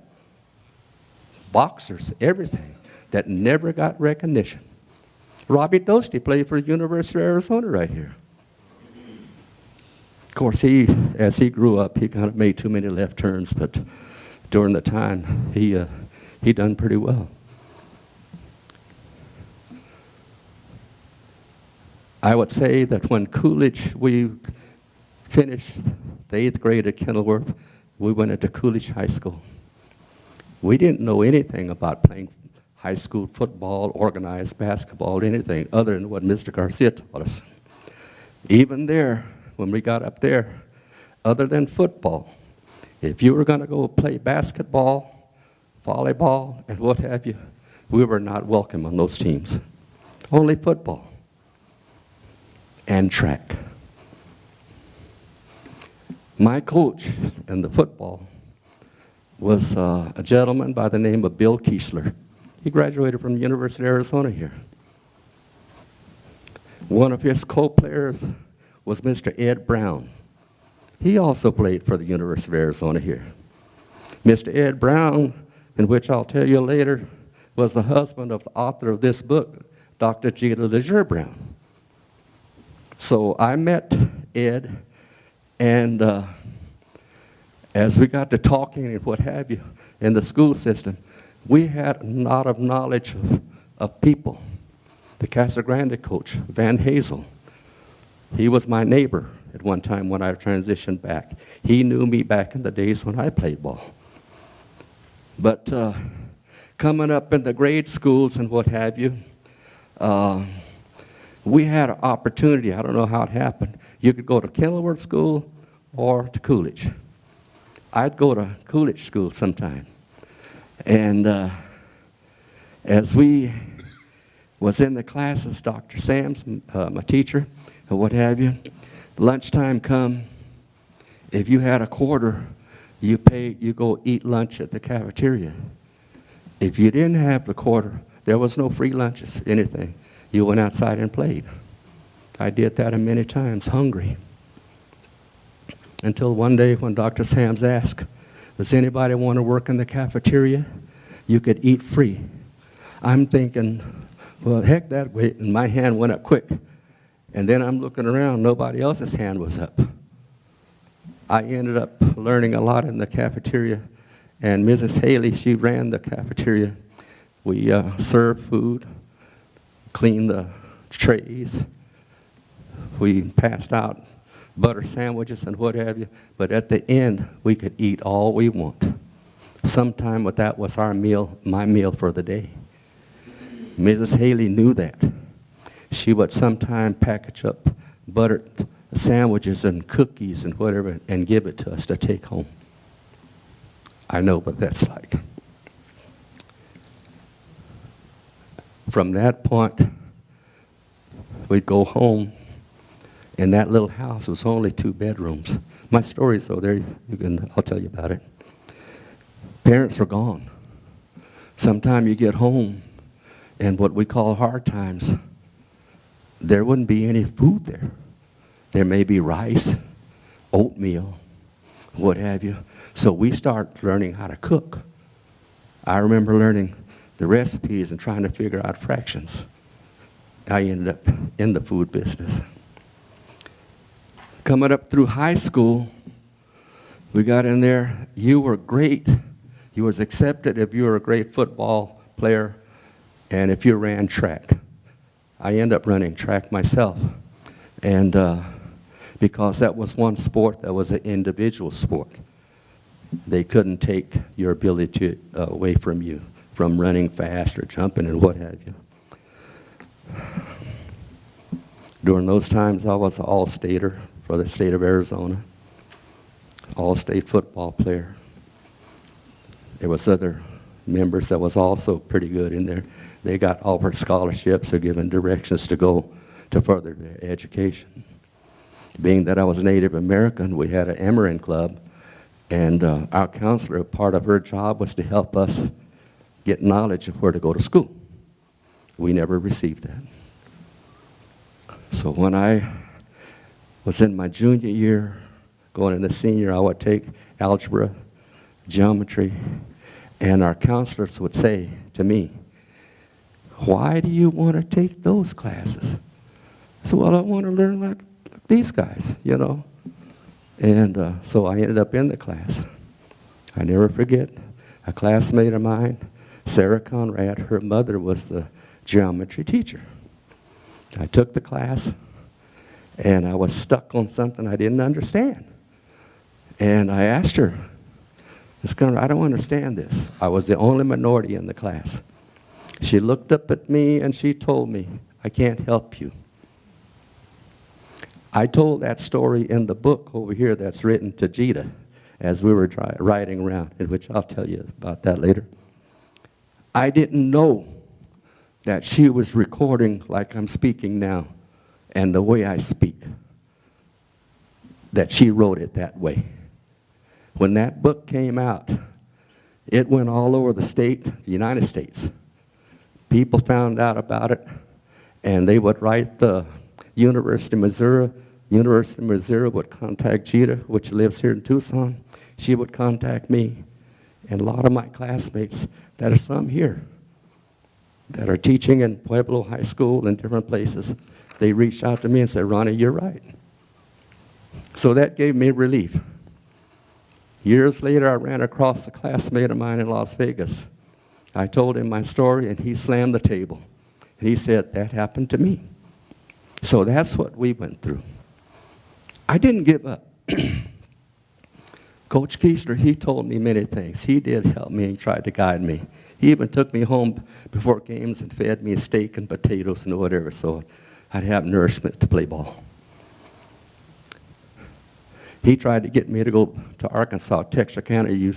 Boxers, everything, that never got recognition. Robbie Dostie played for the University of Arizona right here. Of course, as he grew up, he kind of made too many left turns, but during the time, he done pretty well. I would say that when Coolidge, we finished the 8th grade at Kenilworth, we went into Coolidge High School. We didn't know anything about playing high school football, organized basketball, anything other than what Mr. Garcia taught us. Even there, when we got up there, other than football, if you were going to go play basketball, volleyball, and what have you, we were not welcome on those teams. Only football and track. My coach in the football was a gentleman by the name of Bill Kiesler. He graduated from the University of Arizona here. One of his co-players was Mr. Ed Brown. He also played for the University of Arizona here. Mr. Ed Brown, in which I'll tell you later, was the husband of the author of this book, Dr. Gita Lejeune Brown. So I met Ed, and as we got to talking and what have you in the school system, we had a lot of knowledge of people. The Casa Grande coach, Van Hazel, he was my neighbor at one time when I transitioned back. He knew me back in the days when I played ball. But coming up in the grade schools and what have you, we had an opportunity. I don't know how it happened. You could go to Kenilworth School or to Coolidge. I'd go to Coolidge School sometime. And as we was in the classes, Dr. Sam's, my teacher, and what have you, lunchtime come, if you had a quarter, you go eat lunch at the cafeteria. If you didn't have the quarter, there was no free lunches, anything. You went outside and played. I did that many times, hungry. Until one day when Dr. Sams asked, does anybody want to work in the cafeteria? You could eat free. I'm thinking, well, heck that way, and my hand went up quick. And then I'm looking around, nobody else's hand was up. I ended up learning a lot in the cafeteria, and Mrs. Haley, she ran the cafeteria. We served food, cleaned the trays. We passed out butter sandwiches and what have you, but at the end, we could eat all we want. Sometime that was our meal, my meal for the day. Mrs. Haley knew that. She would sometime package up buttered sandwiches and cookies and whatever and give it to us to take home. I know what that's like. From that point, we'd go home, and that little house was only 2 bedrooms. My story's so there, I'll tell you about it. Parents were gone. Sometime you get home, and what we call hard times, there wouldn't be any food there. There may be rice, oatmeal, what have you. So we start learning how to cook. I remember learning the recipes and trying to figure out fractions. I ended up in the food business. Coming up through high school, we got in there. You were great. You was accepted if you were a great football player and if you ran track. I ended up running track myself. And because that was one sport that was an individual sport. They couldn't take your ability away from you, from running fast or jumping and what have you. During those times, I was an all-stater for the state of Arizona, all-state football player. There was other members that was also pretty good in there. They got offered scholarships or given directions to go to further their education. Being that I was Native American, we had an Amarin club, And our counselor, part of her job was to help us get knowledge of where to go to school. We never received that. So when I was in my junior year, going into senior, I would take algebra, geometry, and our counselors would say to me, "Why do you want to take those classes?" I said, "Well, I want to learn like these guys, you know." And so I ended up in the class. I never forget a classmate of mine, Sarah Conrad, her mother was the geometry teacher. I took the class, and I was stuck on something I didn't understand. And I asked her, "Ms. Conrad, I don't understand this." I was the only minority in the class. She looked up at me and she told me, "I can't help you." I told that story in the book over here that's written to Jita as we were riding around, in which I'll tell you about that later. I didn't know that she was recording like I'm speaking now and the way I speak, that she wrote it that way. When that book came out, it went all over the state, the United States. People found out about it, and they would write the University of Missouri. University of Missouri would contact Jita, which lives here in Tucson. She would contact me, and a lot of my classmates, that are some here, that are teaching in Pueblo High School and different places, they reached out to me and said, "Ronnie, you're right." So that gave me relief. Years later, I ran across a classmate of mine in Las Vegas. I told him my story, and he slammed the table. And he said, "That happened to me." So that's what we went through. I didn't give up. Coach Keesler, he told me many things. He did help me and tried to guide me. He even took me home before games and fed me steak and potatoes and whatever, so I'd have nourishment to play ball. He tried to get me to go to Arkansas, Texarkana,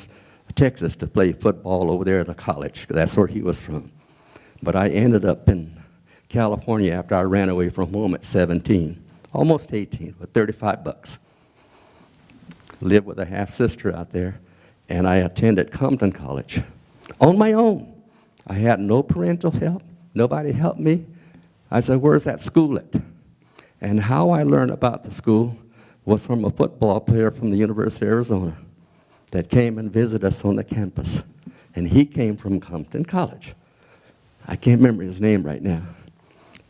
Texas, to play football over there at a college. That's where he was from. But I ended up in California after I ran away from home at 17, almost 18, with $35. Lived with a half-sister out there, and I attended Compton College on my own. I had no parental help. Nobody helped me. I said, "Where's that school at?" And how I learned about the school was from a football player from the University of Arizona that came and visited us on the campus. And he came from Compton College. I can't remember his name right now.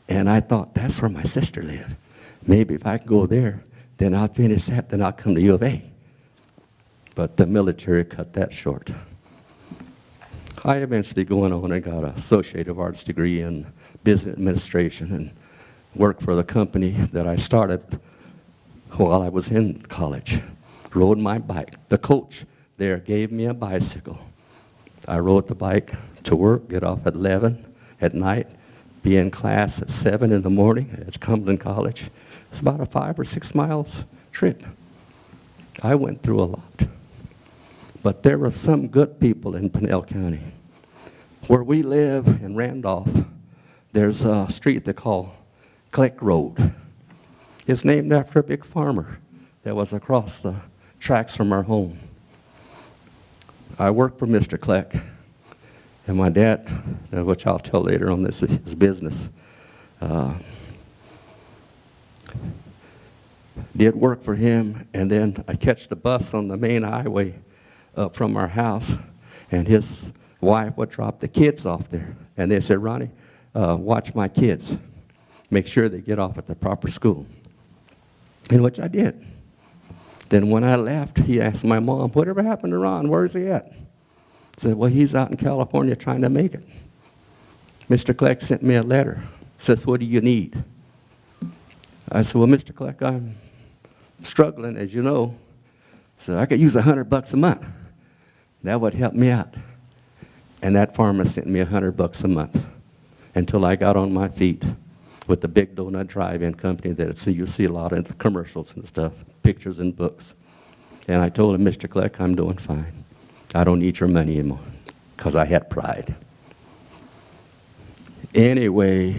And I thought, that's where my sister lived. Maybe if I can go there, then I'll finish that, then I'll come to U of A. But the military cut that short. I eventually went on and got an Associate Arts degree in Business Administration and worked for the company that I started while I was in college. Rode my bike. The coach there gave me a bicycle. I rode the bike to work, get off at 11 at night, be in class at 7 in the morning at Compton College. It's about a 5 or 6 miles trip. I went through a lot. But there were some good people in Pinell County. Where we live in Randolph, there's a street they call Kleck Road. It's named after a big farmer that was across the tracks from our home. I worked for Mr. Kleck, and my dad, which I'll tell later on, this is his business, did work for him, and then I catch the bus on the main highway up from our house, and his wife would drop the kids off there, and they said, "Ronnie, watch my kids. Make sure they get off at the proper school." And which I did. Then when I left, he asked my mom, "Whatever happened to Ron? Where's he at?" I said, "Well, he's out in California trying to make it." Mr. Kleck sent me a letter. Says, "What do you need?" I said, "Well, Mr. Kleck, I'm struggling, as you know. So I could use $100 a month. That would help me out." And that farmer sent me $100 a month until I got on my feet with the Big Donut Drive-In company that you see a lot in the commercials and stuff, pictures and books. And I told him, "Mr. Kleck, I'm doing fine. I don't need your money anymore," because I had pride. Anyway,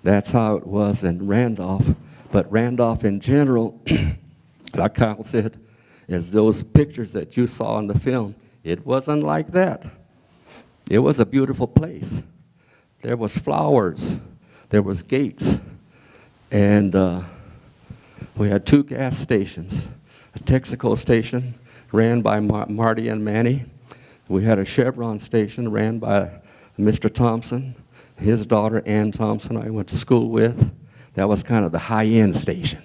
that's how it was in Randolph. But Randolph in general, like Kyle said, as those pictures that you saw in the film, it wasn't like that. It was a beautiful place. There was flowers, there was gates, and we had 2 gas stations. A Texaco station ran by Marty and Manny. We had a Chevron station ran by Mr. Thompson, his daughter Ann Thompson I went to school with. That was kind of the high-end station.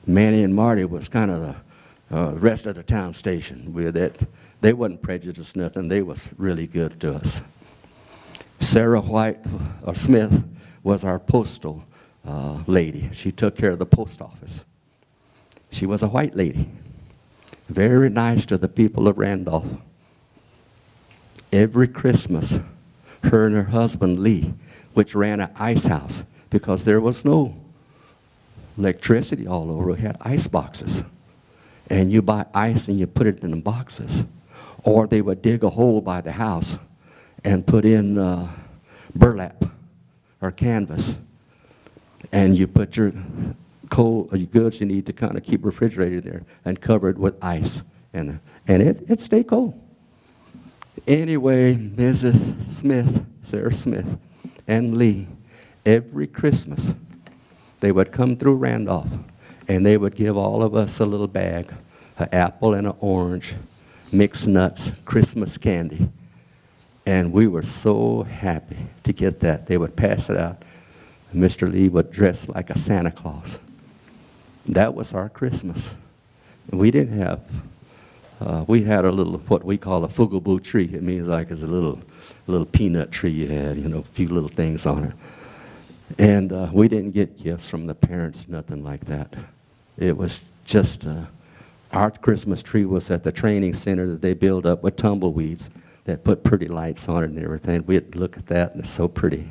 Manny and Marty was kind of the rest of the town station. They wasn't prejudiced nothing. They was really good to us. Sarah White or Smith was our postal lady. She took care of the post office. She was a white lady, very nice to the people of Randolph. Every Christmas, her and her husband Lee, which ran an ice house because there was no electricity all over. We had ice boxes. And you buy ice and you put it in the boxes. Or they would dig a hole by the house and put in burlap or canvas. And you put your coal or your goods you need to kind of keep refrigerated there and covered with ice. And it stayed cold. Anyway, Mrs. Smith, Sarah Smith, and Lee, every Christmas, they would come through Randolph, and they would give all of us a little bag, an apple and an orange, mixed nuts, Christmas candy. And we were so happy to get that. They would pass it out. Mr. Lee would dress like a Santa Claus. That was our Christmas. We didn't have, we had a little, what we call a fugaboo tree. It means like it's a little peanut tree you had, you know, a few little things on it. And we didn't get gifts from the parents, nothing like that. It was just, our Christmas tree was at the training center that they built up with tumbleweeds that put pretty lights on it and everything. We'd look at that and it's so pretty.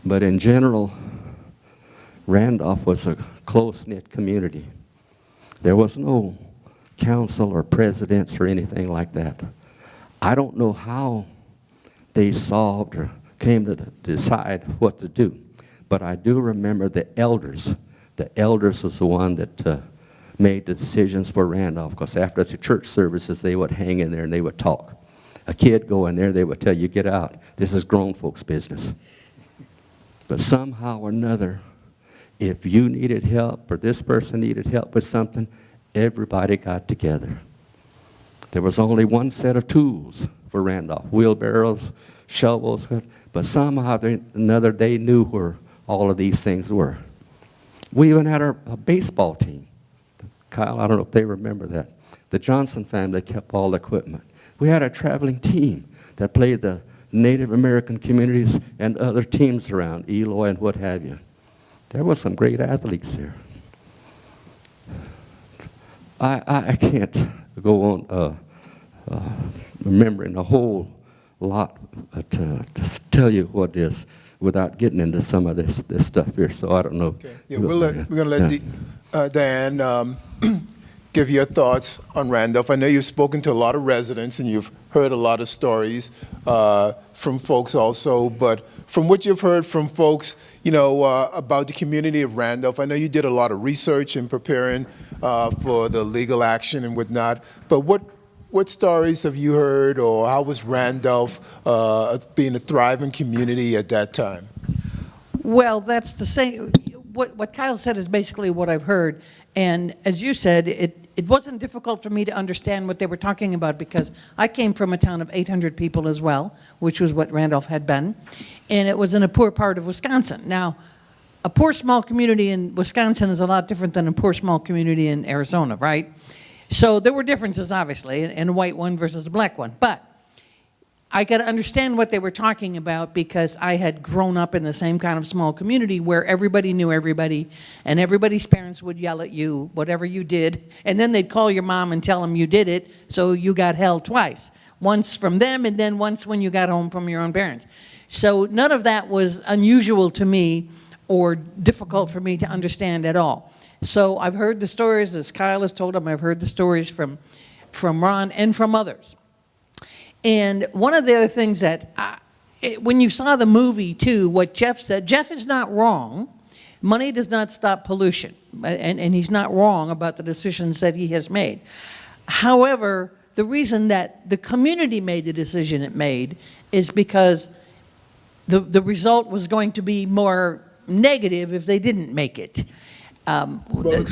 But in general, Randolph was a close-knit community. There was no council or presidents or anything like that. I don't know how they solved or came to decide what to do, but I do remember the elders. The elders was the one that made the decisions for Randolph, because after the church services, they would hang in there and they would talk. A kid go in there, they would tell you, get out. This is grown folks' business. But somehow or another, if you needed help or this person needed help with something, everybody got together. There was only one set of tools for Randolph, wheelbarrows, shovels, but somehow or another they knew where all of these things were. We even had a baseball team. Kyle, I don't know if they remember that. The Johnson family kept all the equipment. We had a traveling team that played the Native American communities and other teams around, Eloy and what have you. There were some great athletes there. I can't go on remembering a whole lot to tell you what is without getting into some of this stuff here. So I don't know. Okay. Yeah, we're going to let Dianne give your thoughts on Randolph. I know you've spoken to a lot of residents and you've heard a lot of stories from folks also, but from what you've heard from folks, you know, about the community of Randolph, I know you did a lot of research in preparing for the legal action and whatnot, but what stories have you heard, or how was Randolph being a thriving community at that time? Well, that's the same. What Kyle said is basically what I've heard. And as you said, it wasn't difficult for me to understand what they were talking about, because I came from a town of 800 people as well, which was what Randolph had been. And it was in a poor part of Wisconsin. Now, a poor small community in Wisconsin is a lot different than a poor small community in Arizona, right? So there were differences, obviously, in a white one versus a black one. But I could understand what they were talking about, because I had grown up in the same kind of small community where everybody knew everybody, and everybody's parents would yell at you, whatever you did, and then they'd call your mom and tell them you did it, so you got held twice. Once from them, and then once when you got home from your own parents. So none of that was unusual to me or difficult for me to understand at all. So I've heard the stories, as Kyle has told them, I've heard the stories from Ron and from others. And one of the other things that, when you saw the movie too, what Jeff said, Jeff is not wrong, Money does not stop pollution, and he's not wrong about the decisions that he has made. However, the reason that the community made the decision it made is because the result was going to be more negative if they didn't make it. Well,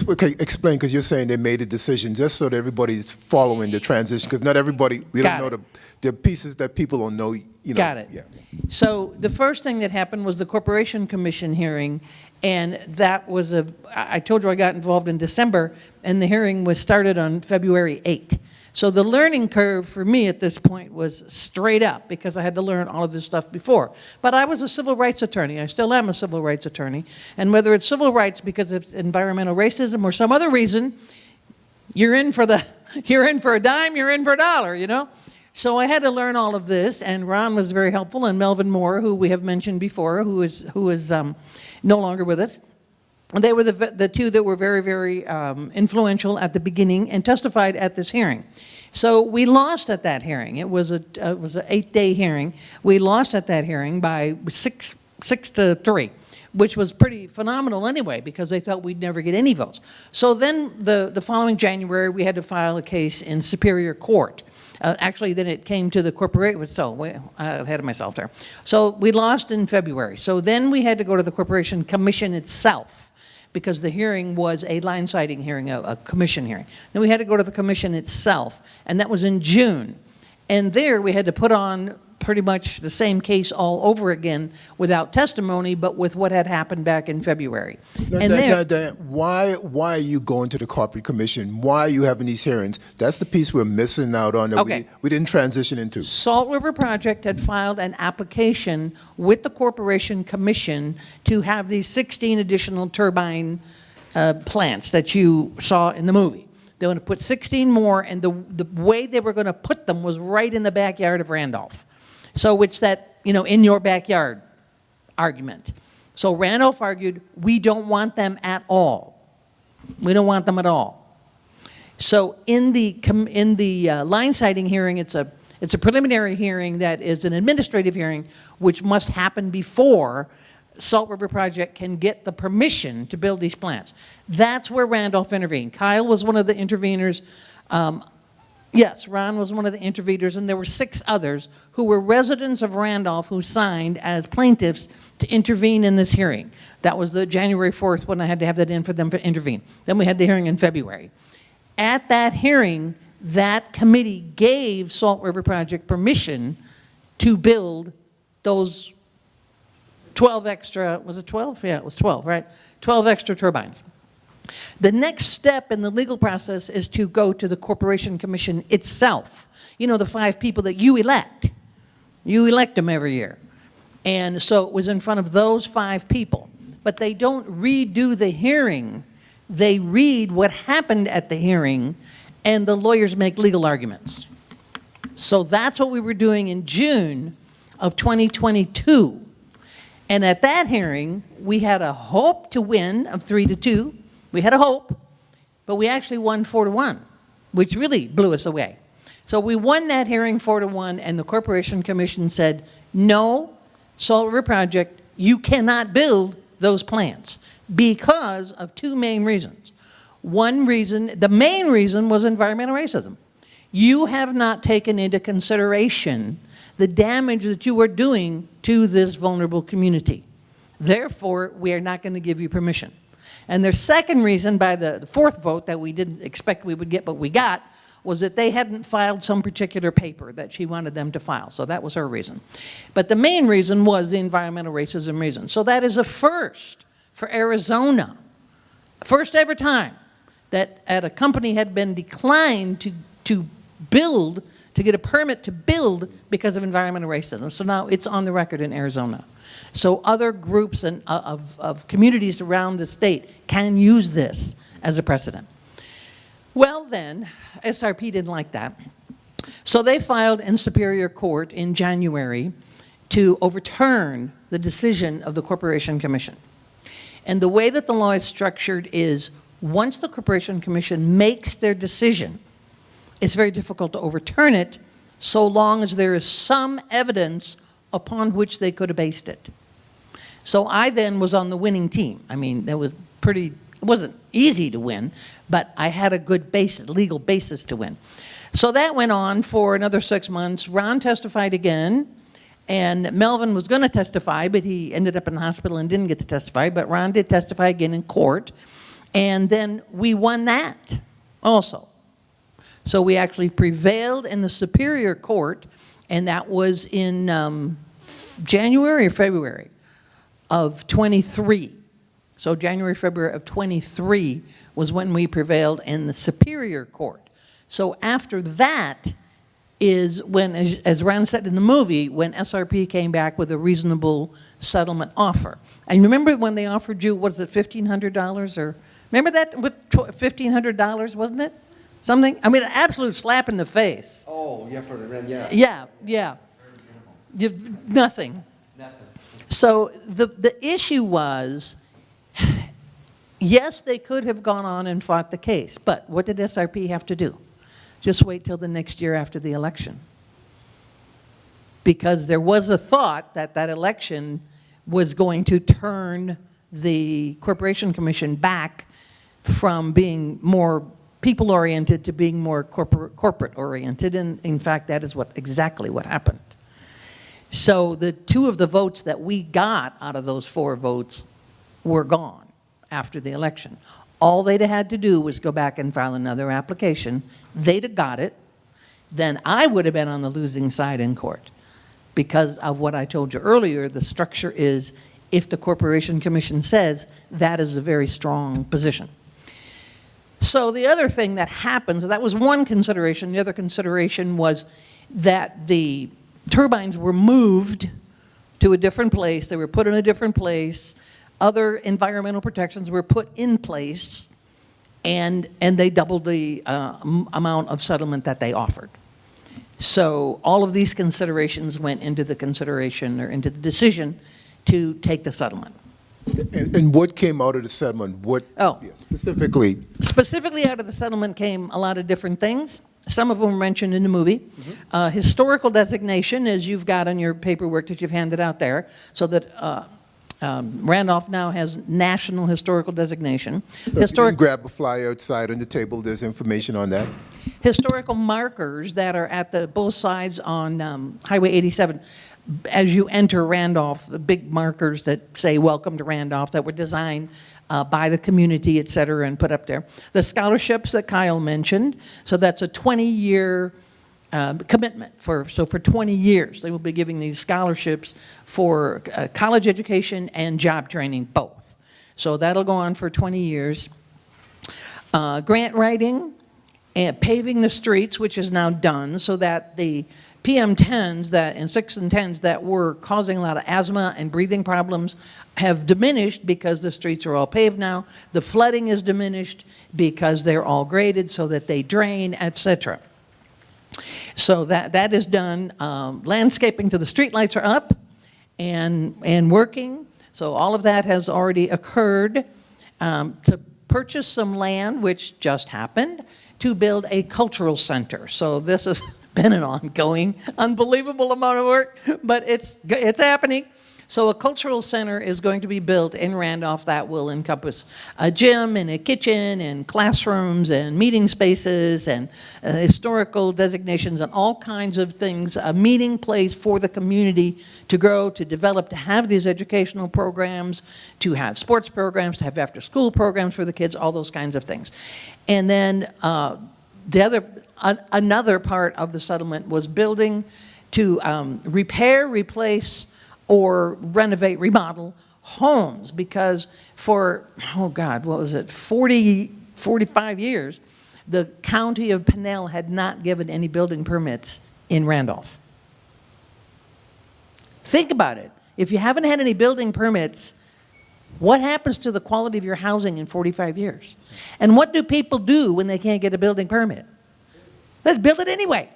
okay, explain, because you're saying they made a decision just so that everybody's following the transition, because not everybody, we don't know the pieces that people don't know, you know. Got it. Yeah. So the first thing that happened was the Corporation Commission hearing, and that was I told you I got involved in December, and the hearing was started on February 8th. So the learning curve for me at this point was straight up, because I had to learn all of this stuff before. But I was a civil rights attorney. I still am a civil rights attorney. And whether it's civil rights because of environmental racism or some other reason, you're in for a dime, you're in for a dollar, you know? So I had to learn all of this, and Ron was very helpful, and Melvin Moore, who we have mentioned before, who is no longer with us. And they were the two that were very, very influential at the beginning and testified at this hearing. So we lost at that hearing. It was an 8-day hearing. We lost at that hearing by 6 to 3, which was pretty phenomenal anyway, because they thought we'd never get any votes. So then the following January, we had to file a case in Superior Court. Actually, then it came to the corporation, so ahead of myself there. So we lost in February. So then we had to go to the Corporation Commission itself, because the hearing was a line citing hearing, a commission hearing. Then we had to go to the commission itself, and that was in June. And there we had to put on pretty much the same case all over again without testimony, but with what had happened back in February. Dianne, why are you going to the Corporate Commission? Why are you having these hearings? That's the piece we're missing out on that we didn't transition into. Salt River Project had filed an application with the Corporation Commission to have these 16 additional turbine plants that you saw in the movie. They want to put 16 more, and the way they were going to put them was right in the backyard of Randolph. So it's that, in your backyard argument. So Randolph argued, we don't want them at all. We don't want them at all. So in the line citing hearing, it's a preliminary hearing that is an administrative hearing, which must happen before Salt River Project can get the permission to build these plants. That's where Randolph intervened. Kyle was one of the interveners. Yes, Ron was one of the interveners, and there were 6 others who were residents of Randolph who signed as plaintiffs to intervene in this hearing. That was the January 4th when I had to have that in for them to intervene. Then we had the hearing in February. At that hearing, that committee gave Salt River Project permission to build those 12 extra, was it 12? Yeah, it was 12, right? 12 extra turbines. The next step in the legal process is to go to the Corporation Commission itself. The 5 people that you elect. You elect them every year. And so it was in front of those 5 people. But they don't redo the hearing. They read what happened at the hearing, and the lawyers make legal arguments. So that's what we were doing in June of 2022. And at that hearing, we had a hope to win of 3-2. We had a hope, but we actually won 4-1, which really blew us away. So we won that hearing 4-1, and the Corporation Commission said, no, Salt River Project, you cannot build those plants because of 2 main reasons. One reason, the main reason, was environmental racism. You have not taken into consideration the damage that you are doing to this vulnerable community. Therefore, we are not going to give you permission. And their second reason, by the 4th vote that we didn't expect we would get, but we got, was that they hadn't filed some particular paper that she wanted them to file. So that was her reason. But the main reason was the environmental racism reason. So that is a first for Arizona. First ever time that a company had been declined to build, to get a permit to build because of environmental racism. So now it's on the record in Arizona. So other groups of communities around the state can use this as a precedent. Well then, SRP didn't like that. So they filed in Superior Court in January to overturn the decision of the Corporation Commission. And the way that the law is structured is, once the Corporation Commission makes their decision, it's very difficult to overturn it so long as there is some evidence upon which they could have based it. So I then was on the winning team. I mean, it wasn't easy to win, but I had a good legal basis to win. So that went on for another 6 months. Ron testified again, and Melvin was going to testify, but he ended up in the hospital and didn't get to testify, but Ron did testify again in court, and then we won that also. So we actually prevailed in the Superior Court, and that was in January or February of 23. So January, February of 23 was when we prevailed in the Superior Court. So after that is when, as Ron said in the movie, when SRP came back with a reasonable settlement offer. And remember when they offered you, was it $1,500 or, remember that with $1,500, wasn't it? Something, I mean, an absolute slap in the face. Oh, yeah, for the rent, yeah. Yeah, yeah. Nothing. So the issue was, yes, they could have gone on and fought the case, but what did SRP have to do? Just wait till the next year after the election. Because there was a thought that that election was going to turn the Corporation Commission back from being more people-oriented to being more corporate-oriented, and in fact, that is exactly what happened. So the two of the votes that we got out of those 4 votes were gone after the election. All they'd had to do was go back and file another application. They'd have got it. Then I would have been on the losing side in court. Because of what I told you earlier, the structure is if the Corporation Commission says that is a very strong position. So the other thing that happened, so that was one consideration. The other consideration was that the turbines were moved to a different place. They were put in a different place. Other environmental protections were put in place, and they doubled the amount of settlement that they offered. So all of these considerations went into the consideration or into the decision to take the settlement. And what came out of the settlement? Specifically? Specifically out of the settlement came a lot of different things. Some of them were mentioned in the movie. Historical designation, as you've got on your paperwork that you've handed out there, so that Randolph now has national historical designation. So if you can grab a flyer outside on the table, there's information on that. Historical markers that are at both sides on Highway 87. As you enter Randolph, the big markers that say welcome to Randolph that were designed by the community, et cetera, and put up there. The scholarships that Kyle mentioned, so that's a 20-year commitment. For 20 years, they will be giving these scholarships for college education and job training, both. So that'll go on for 20 years. Grant writing and paving the streets, which is now done, so that the PM10s and 6 and 10s that were causing a lot of asthma and breathing problems have diminished because the streets are all paved now. The flooding is diminished because they're all graded so that they drain, etc. So that is done. Landscaping to the streetlights are up and working. So all of that has already occurred. To purchase some land, which just happened, to build a cultural center. So this has been an ongoing, unbelievable amount of work, but it's happening. So a cultural center is going to be built in Randolph that will encompass a gym and a kitchen and classrooms and meeting spaces and historical designations and all kinds of things, a meeting place for the community to grow, to develop, to have these educational programs, to have sports programs, to have after-school programs for the kids, all those kinds of things. And then another part of the settlement was building to repair, replace, or renovate, remodel homes, because for, 45 years, the county of Pinell had not given any building permits in Randolph. Think about it. If you haven't had any building permits, what happens to the quality of your housing in 45 years? And what do people do when they can't get a building permit? Let's build it anyway,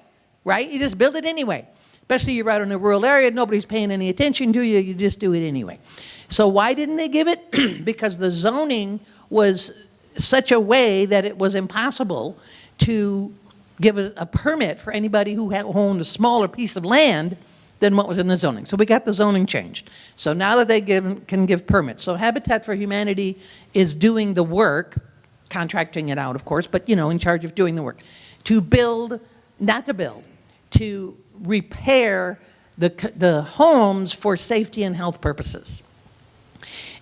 right? You just build it anyway. Especially you're out in a rural area, nobody's paying any attention to you, you just do it anyway. So why didn't they give it? Because the zoning was such a way that it was impossible to give a permit for anybody who owned a smaller piece of land than what was in the zoning. So we got the zoning changed. So now that they can give permits. So Habitat for Humanity is doing the work, contracting it out, of course, but, you know, in charge of doing the work, to build, not to build, to repair the homes for safety and health purposes.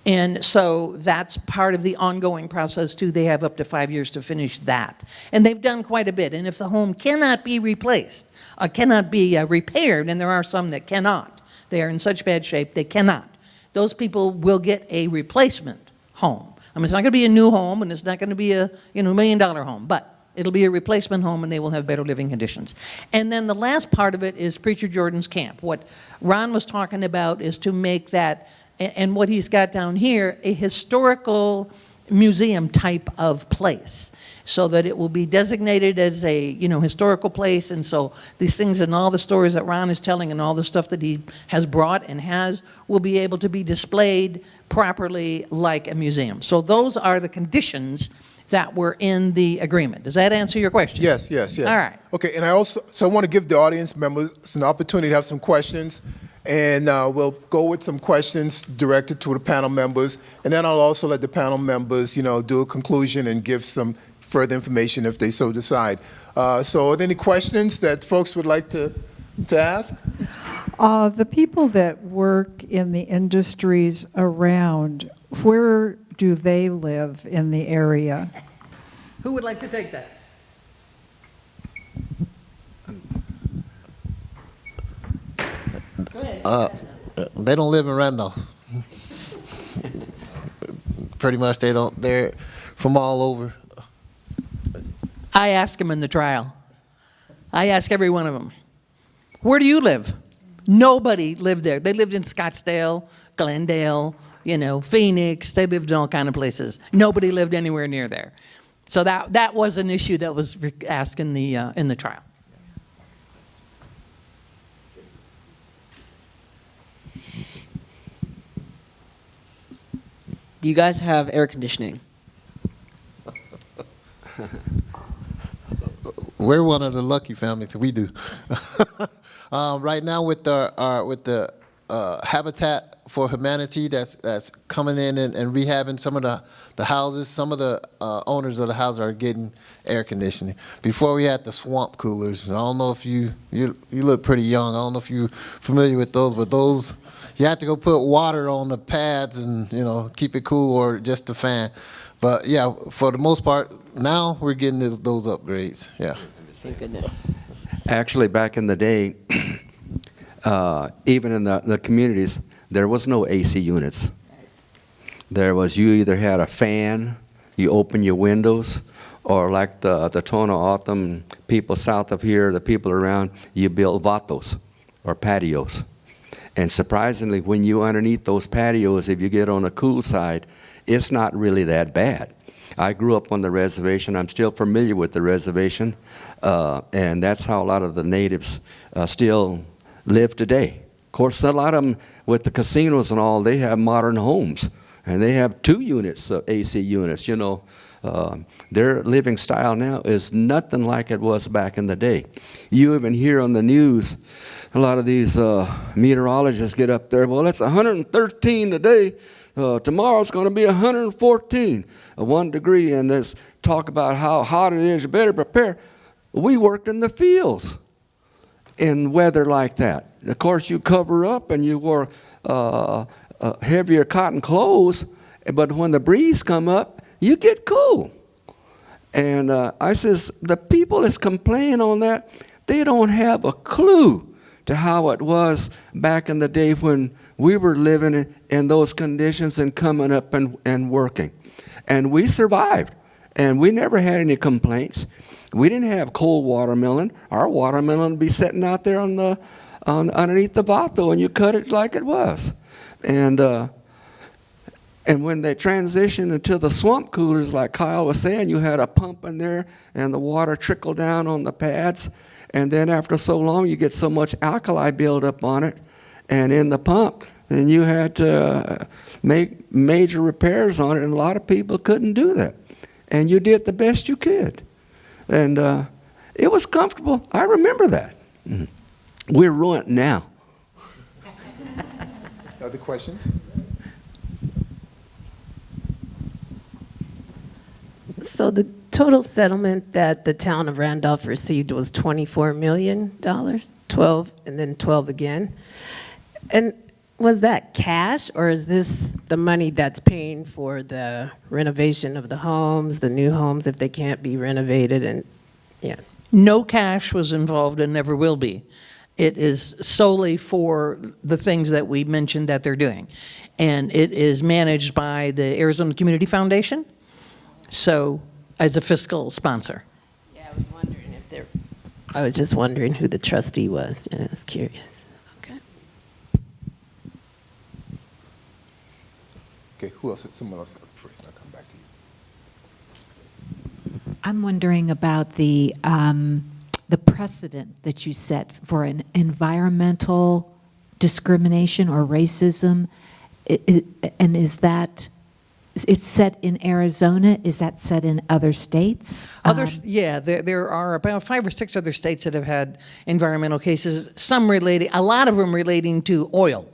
And so that's part of the ongoing process too. They have up to 5 years to finish that. And they've done quite a bit. And if the home cannot be replaced, or cannot be repaired, and there are some that cannot, they are in such bad shape they cannot, those people will get a replacement home. I mean, it's not going to be a new home, and it's not going to be a $1 million home, but it'll be a replacement home, and they will have better living conditions. And then the last part of it is Preacher Jordan's camp. What Ron was talking about is to make that, and what he's got down here, a historical museum type of place, so that it will be designated as a historical place. And so these things and all the stories that Ron is telling and all the stuff that he has brought and has will be able to be displayed properly like a museum. So those are the conditions that were in the agreement. Does that answer your question? Yes. All right. Okay, and I want to give the audience members an opportunity to have some questions, and we'll go with some questions directed to the panel members, and then I'll also let the panel members, do a conclusion and give some further information if they so decide. So are there any questions that folks would like to ask? The people that work in the industries around, where do they live in the area? Who would like to take that? Go ahead. They don't live in Randolph. Pretty much they're from all over. I ask them in the trial. I ask every one of them, where do you live? Nobody lived there. They lived in Scottsdale, Glendale, Phoenix. They lived in all kind of places. Nobody lived anywhere near there. So that was an issue that was asked in the trial. Do you guys have air conditioning? We're one of the lucky families. We do. Right now, with the Habitat for Humanity that's coming in and rehabbing some of the houses, some of the owners of the houses are getting air conditioning. Before we had the swamp coolers. I don't know if you look pretty young. I don't know if you're familiar with those, but those you have to go put water on the pads and keep it cool, or just the fan. But yeah, for the most part, now we're getting those upgrades. Yeah. Thank goodness. Actually, back in the day, even in the communities, there was no AC units. You either had a fan, you open your windows, or like the Tono Autumn people south of here, the people around, you build vatos or patios. And surprisingly, when you're underneath those patios, if you get on the cool side, it's not really that bad. I grew up on the reservation. I'm still familiar with the reservation, and that's how a lot of the natives still live today. Of course, a lot of them, with the casinos and all, they have modern homes, and they have 2 units of AC units. Their living style now is nothing like it was back in the day. You even hear on the news, a lot of these meteorologists get up there, well, it's 113 today. Tomorrow's going to be 114, 1 degree, and let's talk about how hot it is. You better prepare. We worked in the fields in weather like that. Of course, you cover up and you wore heavier cotton clothes, but when the breeze come up, you get cool. And I says, the people that's complaining on that, they don't have a clue to how it was back in the day when we were living in those conditions and coming up and working. And we survived, and we never had any complaints. We didn't have cold watermelon. Our watermelon would be sitting out there underneath the vato, and you cut it like it was. And when they transitioned into the swamp coolers, like Kyle was saying, you had a pump in there, and the water trickled down on the pads. And then after so long, you get so much alkali buildup on it and in the pump, and you had to make major repairs on it, and a lot of people couldn't do that. And you did the best you could. And it was comfortable. I remember that. We're ruined now. Other questions? So the total settlement that the town of Randolph received was $24 million, 12, and then 12 again. And was that cash, or is this the money that's paying for the renovation of the homes, the new homes, if they can't be renovated? And yeah. No cash was involved and never will be. It is solely for the things that we mentioned that they're doing. And it is managed by the Arizona Community Foundation, so as a fiscal sponsor. Yeah, I was just wondering who the trustee was. I was curious. Okay. Okay, who else? Someone else first, and I'll come back to you. I'm wondering about the precedent that you set for an environmental discrimination or racism, and is that it's set in Arizona? Is that set in other states? Yeah, there are about 5 or 6 other states that have had environmental cases. Some relating, a lot of them relating to oil,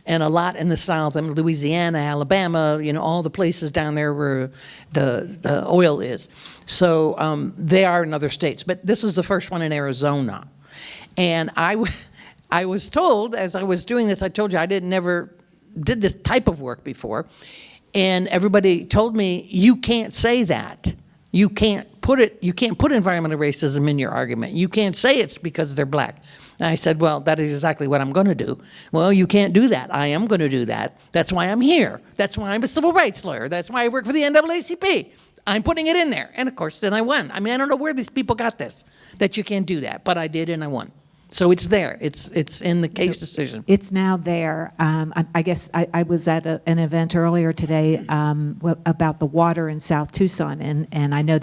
and a lot in the South. I mean, Louisiana, Alabama, all the places down there where the oil is. So they are in other states, but this is the first one in Arizona. And I was told, as I was doing this, I told you I never did this type of work before, and everybody told me, you can't say that. You can't put environmental racism in your argument. You can't say it's because they're black. And I said, well, that is exactly what I'm going to do. Well, you can't do that. I am going to do that. That's why I'm here. That's why I'm a civil rights lawyer. That's why I work for the NAACP. I'm putting it in there. And of course, then I won. I mean, I don't know where these people got this, that you can't do that. But I did, and I won. So it's there. It's in the case decision. It's now there. I guess I was at an event earlier today about the water in South Tucson, and I know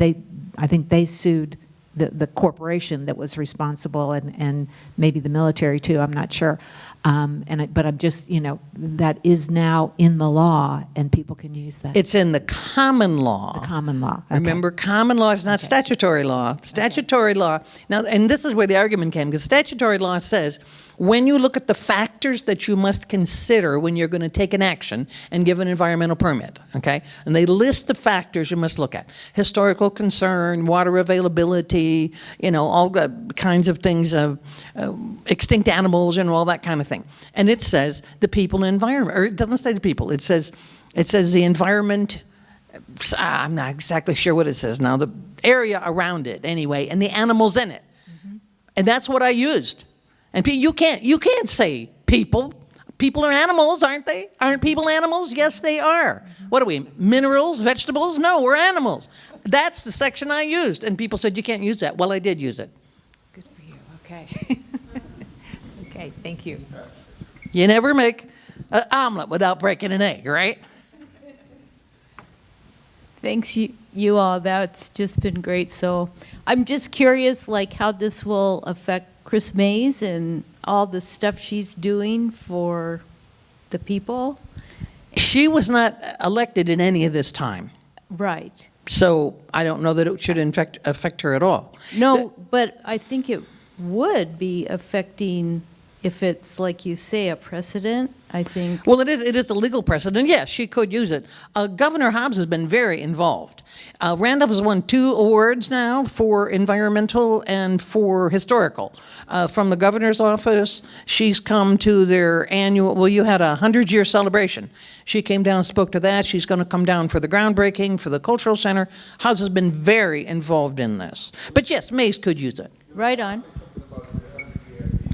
I think they sued the corporation that was responsible, and maybe the military too, I'm not sure. But I'm just, that is now in the law, and people can use that. It's in the common law. The common law. Okay. Remember, common law is not statutory law. Statutory law, now, and this is where the argument came, because statutory law says, when you look at the factors that you must consider when you're going to take an action and give an environmental permit, okay? And they list the factors you must look at. Historical concern, water availability, all the kinds of things, extinct animals, all that kind of thing. And it says the people and environment, or it doesn't say the people, it says the environment, I'm not exactly sure what it says now, the area around it anyway, and the animals in it. Mm-hmm. And that's what I used. And you can't say people. People are animals, aren't they? Aren't people animals? Yes, they are. Mm-hmm. What are we, minerals, vegetables? No, we're animals. That's the section I used. And people said, you can't use that. Well, I did use it. Good for you. Okay. Okay, thank you. You never make an omelet without breaking an egg, right? Thanks, you all. That's just been great. So I'm just curious, how this will affect Chris Mays and all the stuff she's doing for the people. She was not elected in any of this time. Right. So I don't know that it should affect her at all. No, but I think it would be affecting, if it's, like you say, a precedent, I think. Well, it is a legal precedent. Yes, she could use it. Governor Hobbs has been very involved. Randolph has won 2 awards now for environmental and for historical. From the governor's office, she's come to their annual, you had a 100-year celebration. She came down and spoke to that. She's going to come down for the groundbreaking, for the cultural center. Hobbs has been very involved in this. But yes, Mays could use it. Right on.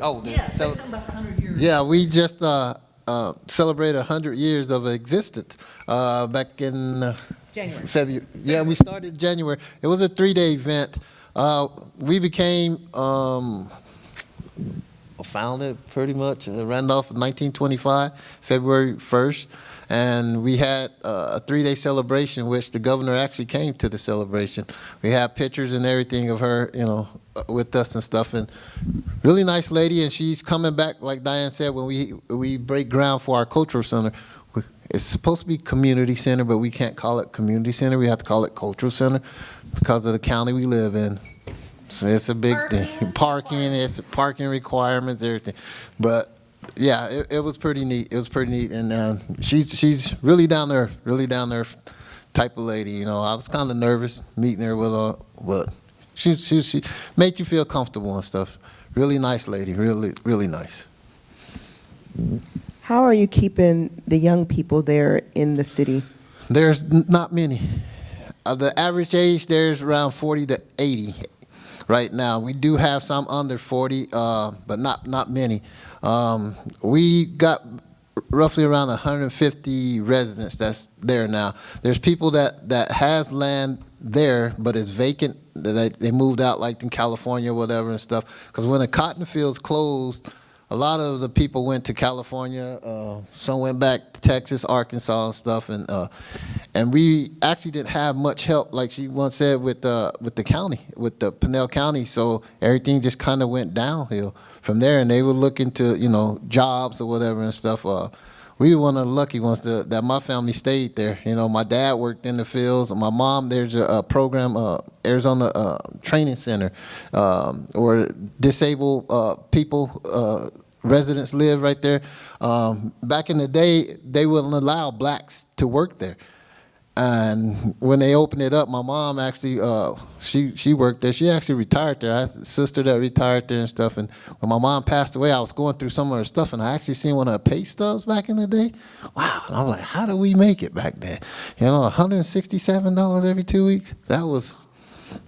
Oh, yeah, we just celebrated 100 years of existence back in January. February. Yeah, we started in January. It was a 3-day event. We became founded pretty much in Randolph in 1925, February 1st. And we had a 3-day celebration, which the governor actually came to the celebration. We had pictures and everything of her, with us and stuff. And really nice lady, and she's coming back, like Dianne said, when we break ground for our cultural center. It's supposed to be community center, but we can't call it community center. We have to call it cultural center because of the county we live in. So it's a big thing. Parking, it's parking requirements, everything. But yeah, it was pretty neat. It was pretty neat, and she's really down there type of lady. You know, I was kind of nervous meeting her with her, but she made you feel comfortable and stuff. Really nice lady, really nice. How are you keeping the young people there in the city? There's not many. The average age there's around 40 to 80 right now. We do have some under 40, but not many. We got roughly around 150 residents that's there now. There's people that has land there, but it's vacant. They moved out like in California or whatever and stuff. Because when the cotton fields closed, a lot of the people went to California. Some went back to Texas, Arkansas, and stuff. And we actually didn't have much help, like she once said, with the county, with the Pinell County. So everything just kind of went downhill from there. And they were looking to jobs or whatever and stuff. We were one of the lucky ones that my family stayed there. You know, my dad worked in the fields. My mom, there's a program, Arizona Training Center, where disabled people, residents live right there. Back in the day, they wouldn't allow blacks to work there. And when they opened it up, my mom actually, she worked there. She actually retired there. I had a sister that retired there and stuff. And when my mom passed away, I was going through some of her stuff, and I actually seen one of her pay stubs back in the day. Wow. And I'm like, how did we make it back then? You know, $167 every 2 weeks. That was,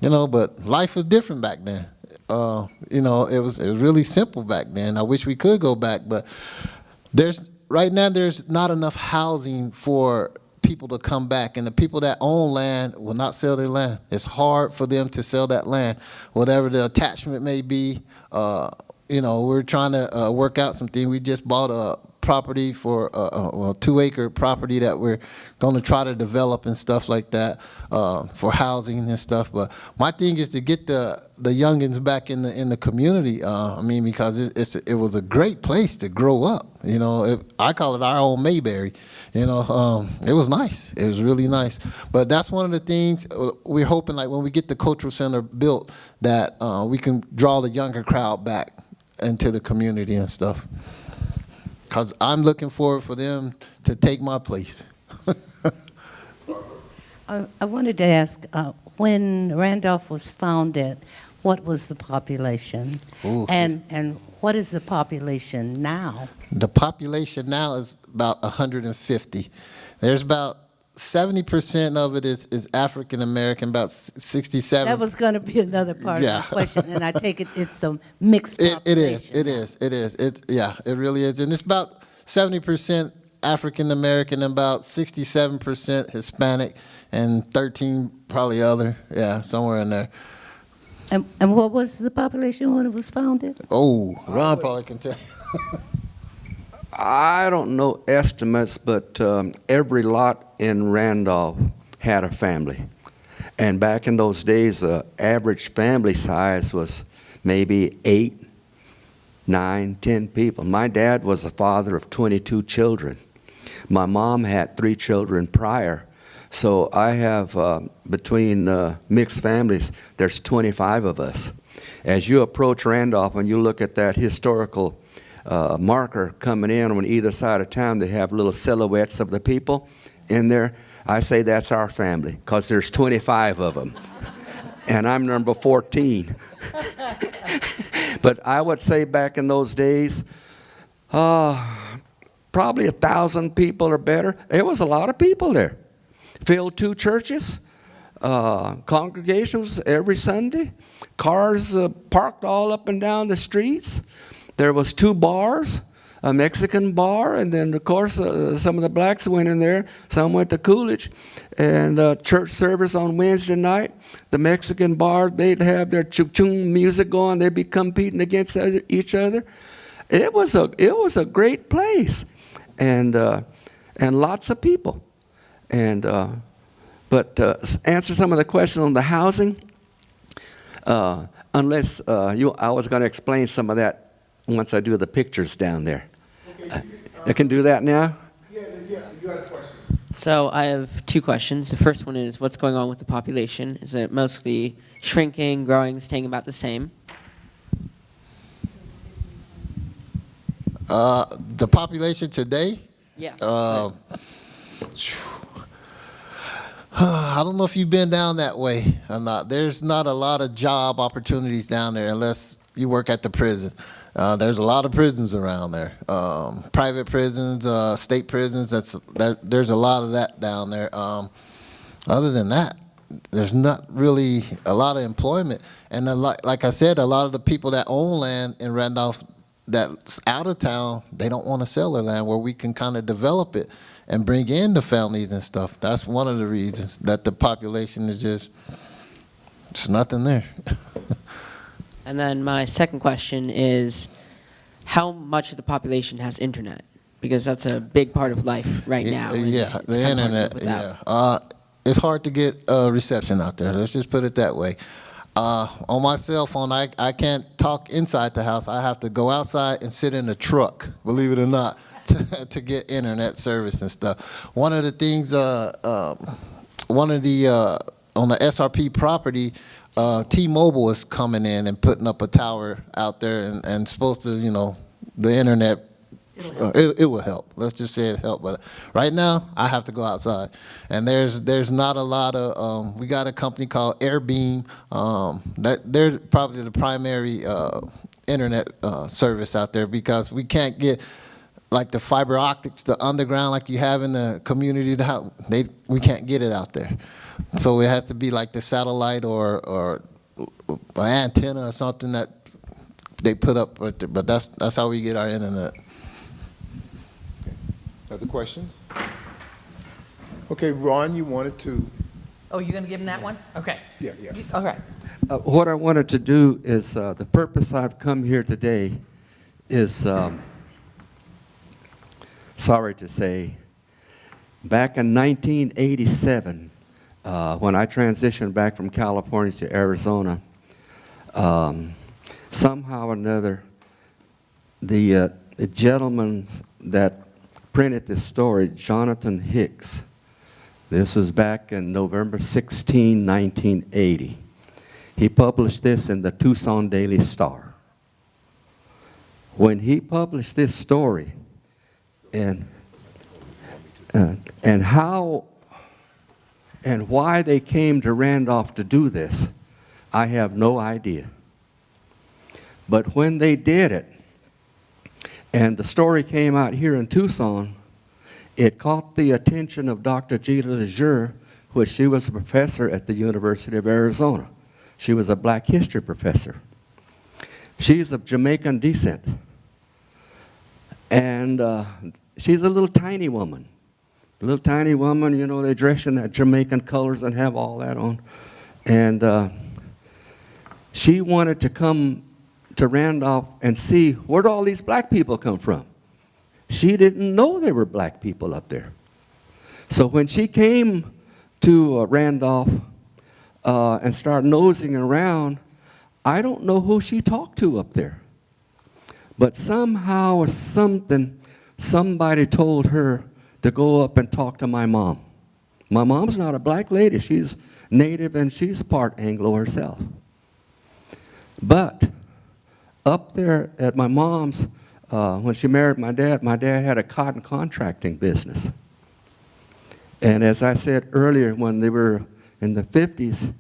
but life was different back then. It was really simple back then. I wish we could go back, but right now there's not enough housing for people to come back, and the people that own land will not sell their land. It's hard for them to sell that land, whatever the attachment may be. We're trying to work out something. We just bought a property for a 2-acre property that we're going to try to develop and stuff like that for housing and stuff. But my thing is to get the youngins back in the community. Because it was a great place to grow up. I call it our own Mayberry. It was nice. It was really nice. But that's one of the things we're hoping, like when we get the cultural center built, that we can draw the younger crowd back into the community and stuff. Because I'm looking forward for them to take my place. I wanted to ask, when Randolph was founded, what was the population? Ooh. And what is the population now? The population now is about 150. There's about 70% of it is African American, about 67. That was going to be another part Yeah. of the question, and I take it's a mixed population. It is. It really is. And it's about 70% African American, about 67% Hispanic, and 13 probably other. Yeah, somewhere in there. And what was the population when it was founded? Oh, Ron probably can tell. I don't know estimates, but every lot in Randolph had a family. And back in those days, the average family size was maybe 8, 9, 10 people. My dad was the father of 22 children. My mom had 3 children prior. So I have, between mixed families, there's 25 of us. As you approach Randolph and you look at that historical marker coming in on either side of town, they have little silhouettes of the people in there. I say that's our family because there's 25 of them. And I'm number 14. But I would say back in those days, probably 1,000 people or better. There was a lot of people there. Filled 2 churches, congregations every Sunday, cars parked all up and down the streets. There was 2 bars, a Mexican bar, and then of course some of the blacks went in there. Some went to Coolidge, and church service on Wednesday night. The Mexican bar, they'd have their chung music going. They'd be competing against each other. It was a great place, and lots of people. And but answer some of the questions on the housing. Unless I was going to explain some of that once I do the pictures down there. Okay, I can do that now? Yeah, you had a question. So I have 2 questions. The first one is, what's going on with the population? Is it mostly shrinking, growing, staying about the same? The population today? Yeah. I don't know if you've been down that way or not. There's not a lot of job opportunities down there unless you work at the prison. There's a lot of prisons around there, private prisons, state prisons. There's a lot of that down there. Other than that, there's not really a lot of employment. And like I said, a lot of the people that own land in Randolph that's out of town, they don't want to sell their land where we can kind of develop it and bring in the families and stuff. That's one of the reasons that the population is just nothing there. And then my second question is, how much of the population has internet? Because that's a big part of life right now. Yeah, the internet, yeah. It's hard to get reception out there. Let's just put it that way. On my cell phone, I can't talk inside the house. I have to go outside and sit in a truck, believe it or not, to get internet service and stuff. One of the things, on the SRP property, T-Mobile is coming in and putting up a tower out there and supposed to, the internet, it will help. Let's just say it help. But right now, I have to go outside. And there's not a lot of, we got a company called Airbeam. They're probably the primary internet service out there because we can't get like the fiber optics, the underground like you have in the community. We can't get it out there. So it has to be like the satellite or an antenna or something that they put up right there. But that's how we get our internet. Other questions? Okay, Ron, you wanted to. Oh, you're going to give him that one? Okay. Yeah. Okay. What I wanted to do is, the purpose I've come here today is, sorry to say, back in 1987, when I transitioned back from California to Arizona, somehow or another, the gentleman that printed this story, Jonathan Hicks, this was back in November 16, 1980. He published this in the Tucson Daily Star. When he published this story, and how and why they came to Randolph to do this, I have no idea. But when they did it, and the story came out here in Tucson, it caught the attention of Dr. Gita Lejeune, which she was a professor at the University of Arizona. She was a black history professor. She's of Jamaican descent. And she's a little tiny woman. A little tiny woman, they dress in that Jamaican colors and have all that on. And she wanted to come to Randolph and see where'd all these black people come from. She didn't know there were black people up there. So when she came to Randolph and started nosing around, I don't know who she talked to up there. But somehow or something, somebody told her to go up and talk to my mom. My mom's not a black lady. She's native and she's part Anglo herself. But up there at my mom's, when she married my dad had a cotton contracting business. And as I said earlier, when they were in the 50s,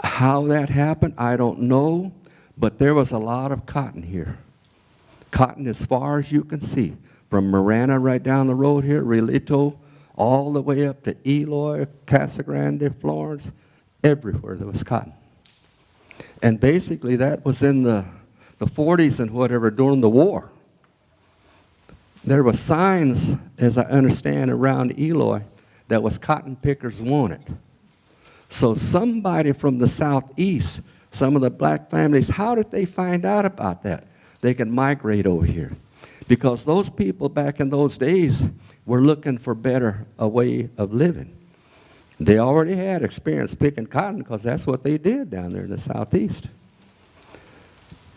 how that happened, I don't know, but there was a lot of cotton here. Cotton as far as you can see, from Marana right down the road here, Relito, all the way up to Eloy, Casa Grande, Florence, everywhere there was cotton. And basically that was in the 40s and whatever during the war. There were signs, as I understand, around Eloy that was cotton pickers wanted. So somebody from the southeast, some of the black families, how did they find out about that? They could migrate over here. Because those people back in those days were looking for a way of living. They already had experience picking cotton because that's what they did down there in the southeast.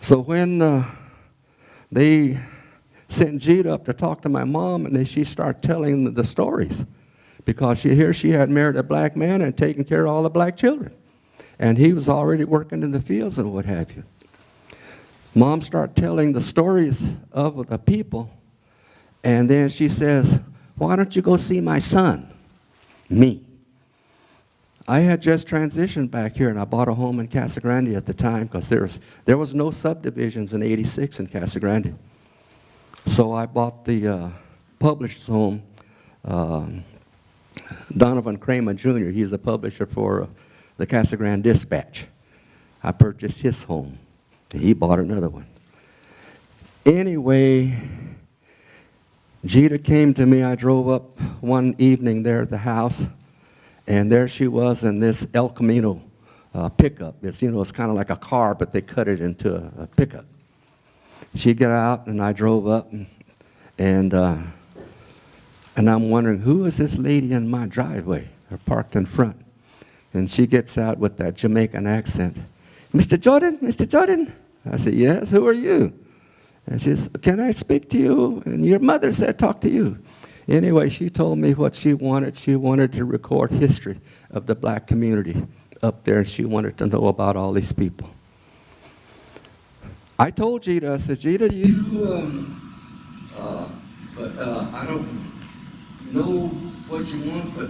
So when they sent Gita up to talk to my mom, and then she started telling the stories. Because she had married a black man and taken care of all the black children. And he was already working in the fields and what have you. Mom started telling the stories of the people, and then she says, why don't you go see my son? Me. I had just transitioned back here, and I bought a home in Casa Grande at the time because there was no subdivisions in '86 in Casa Grande. So I bought the publisher's home, Donovan Kramer Jr. He's a publisher for the Casa Grande Dispatch. I purchased his home. He bought another one. Anyway, Jita came to me. I drove up one evening there at the house, and there she was in this El Camino pickup. It's, you know, it's kind of like a car, but they cut it into a pickup. She got out, and I drove up, and I'm wondering, who is this lady in my driveway, or parked in front? And she gets out with that Jamaican accent. Mr. Jordan, Mr. Jordan. I said, yes, who are you? And she says, can I speak to you? And your mother said, talk to you. Anyway, she told me what she wanted. She wanted to record history of the black community up there, and she wanted to know about all these people. I told Jita, I said, Jita, I don't know what you want, but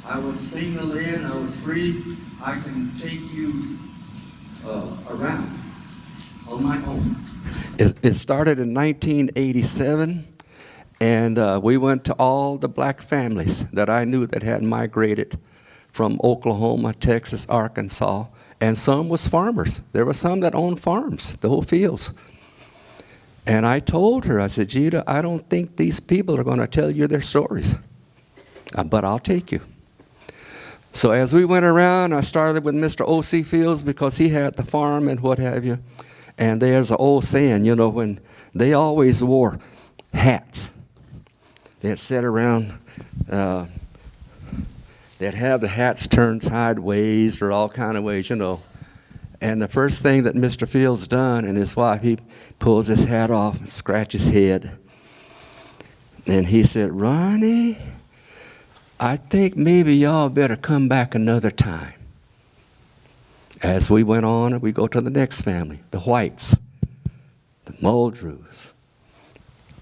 I was single in, I was free. I can take you around on my own. It started in 1987, and we went to all the black families that I knew that had migrated from Oklahoma, Texas, Arkansas, and some was farmers. There were some that owned farms, the whole fields. And I told her, I said, Jita, I don't think these people are going to tell you their stories, but I'll take you. So as we went around, I started with Mr. O.C. Fields because he had the farm and what have you. And there's an old saying, you know, when they always wore hats. They'd sit around, they'd have the hats turned sideways or all kind of ways, you know. And the first thing that Mr. Fields done, and his wife, he pulls his hat off and scratches his head. And he said, Ronnie, I think maybe y'all better come back another time. As we went on, we go to the next family, the Whites, the Muldrows,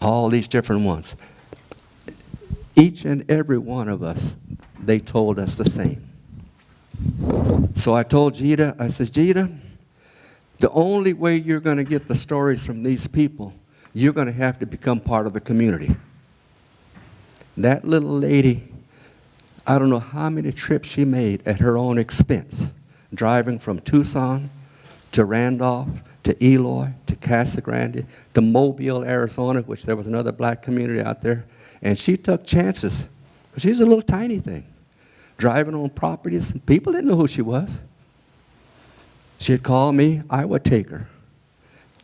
all these different ones. Each and every one of us, they told us the same. So I told Jita, I said, Jita, the only way you're going to get the stories from these people, you're going to have to become part of the community. That little lady, I don't know how many trips she made at her own expense, driving from Tucson to Randolph to Eloy to Casa Grande to Mobile, Arizona, which there was another black community out there. And she took chances. She's a little tiny thing, driving on properties. People didn't know who she was. She'd call me, I would take her.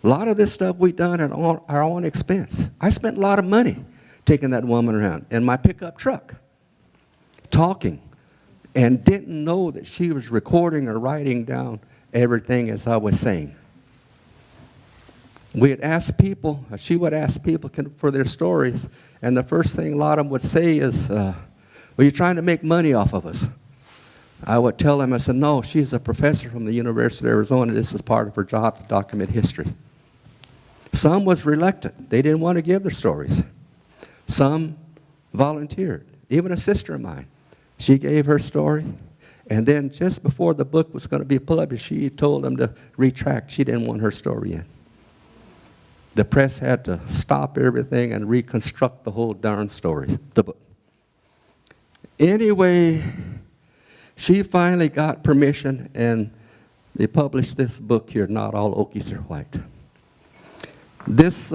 A lot of this stuff we done at our own expense. I spent a lot of money taking that woman around in my pickup truck, talking, and didn't know that she was recording or writing down everything as I was saying. We had asked people, she would ask people for their stories, and the first thing a lot of them would say is, well, you're trying to make money off of us. I would tell them, I said, no, she's a professor from the University of Arizona. This is part of her job to document history. Some was reluctant. They didn't want to give their stories. Some volunteered. Even a sister of mine, she gave her story, and then just before the book was going to be published, she told them to retract. She didn't want her story in. The press had to stop everything and reconstruct the whole darn story, the book. Anyway, she finally got permission, and they published this book here, Not All Okies Are White. This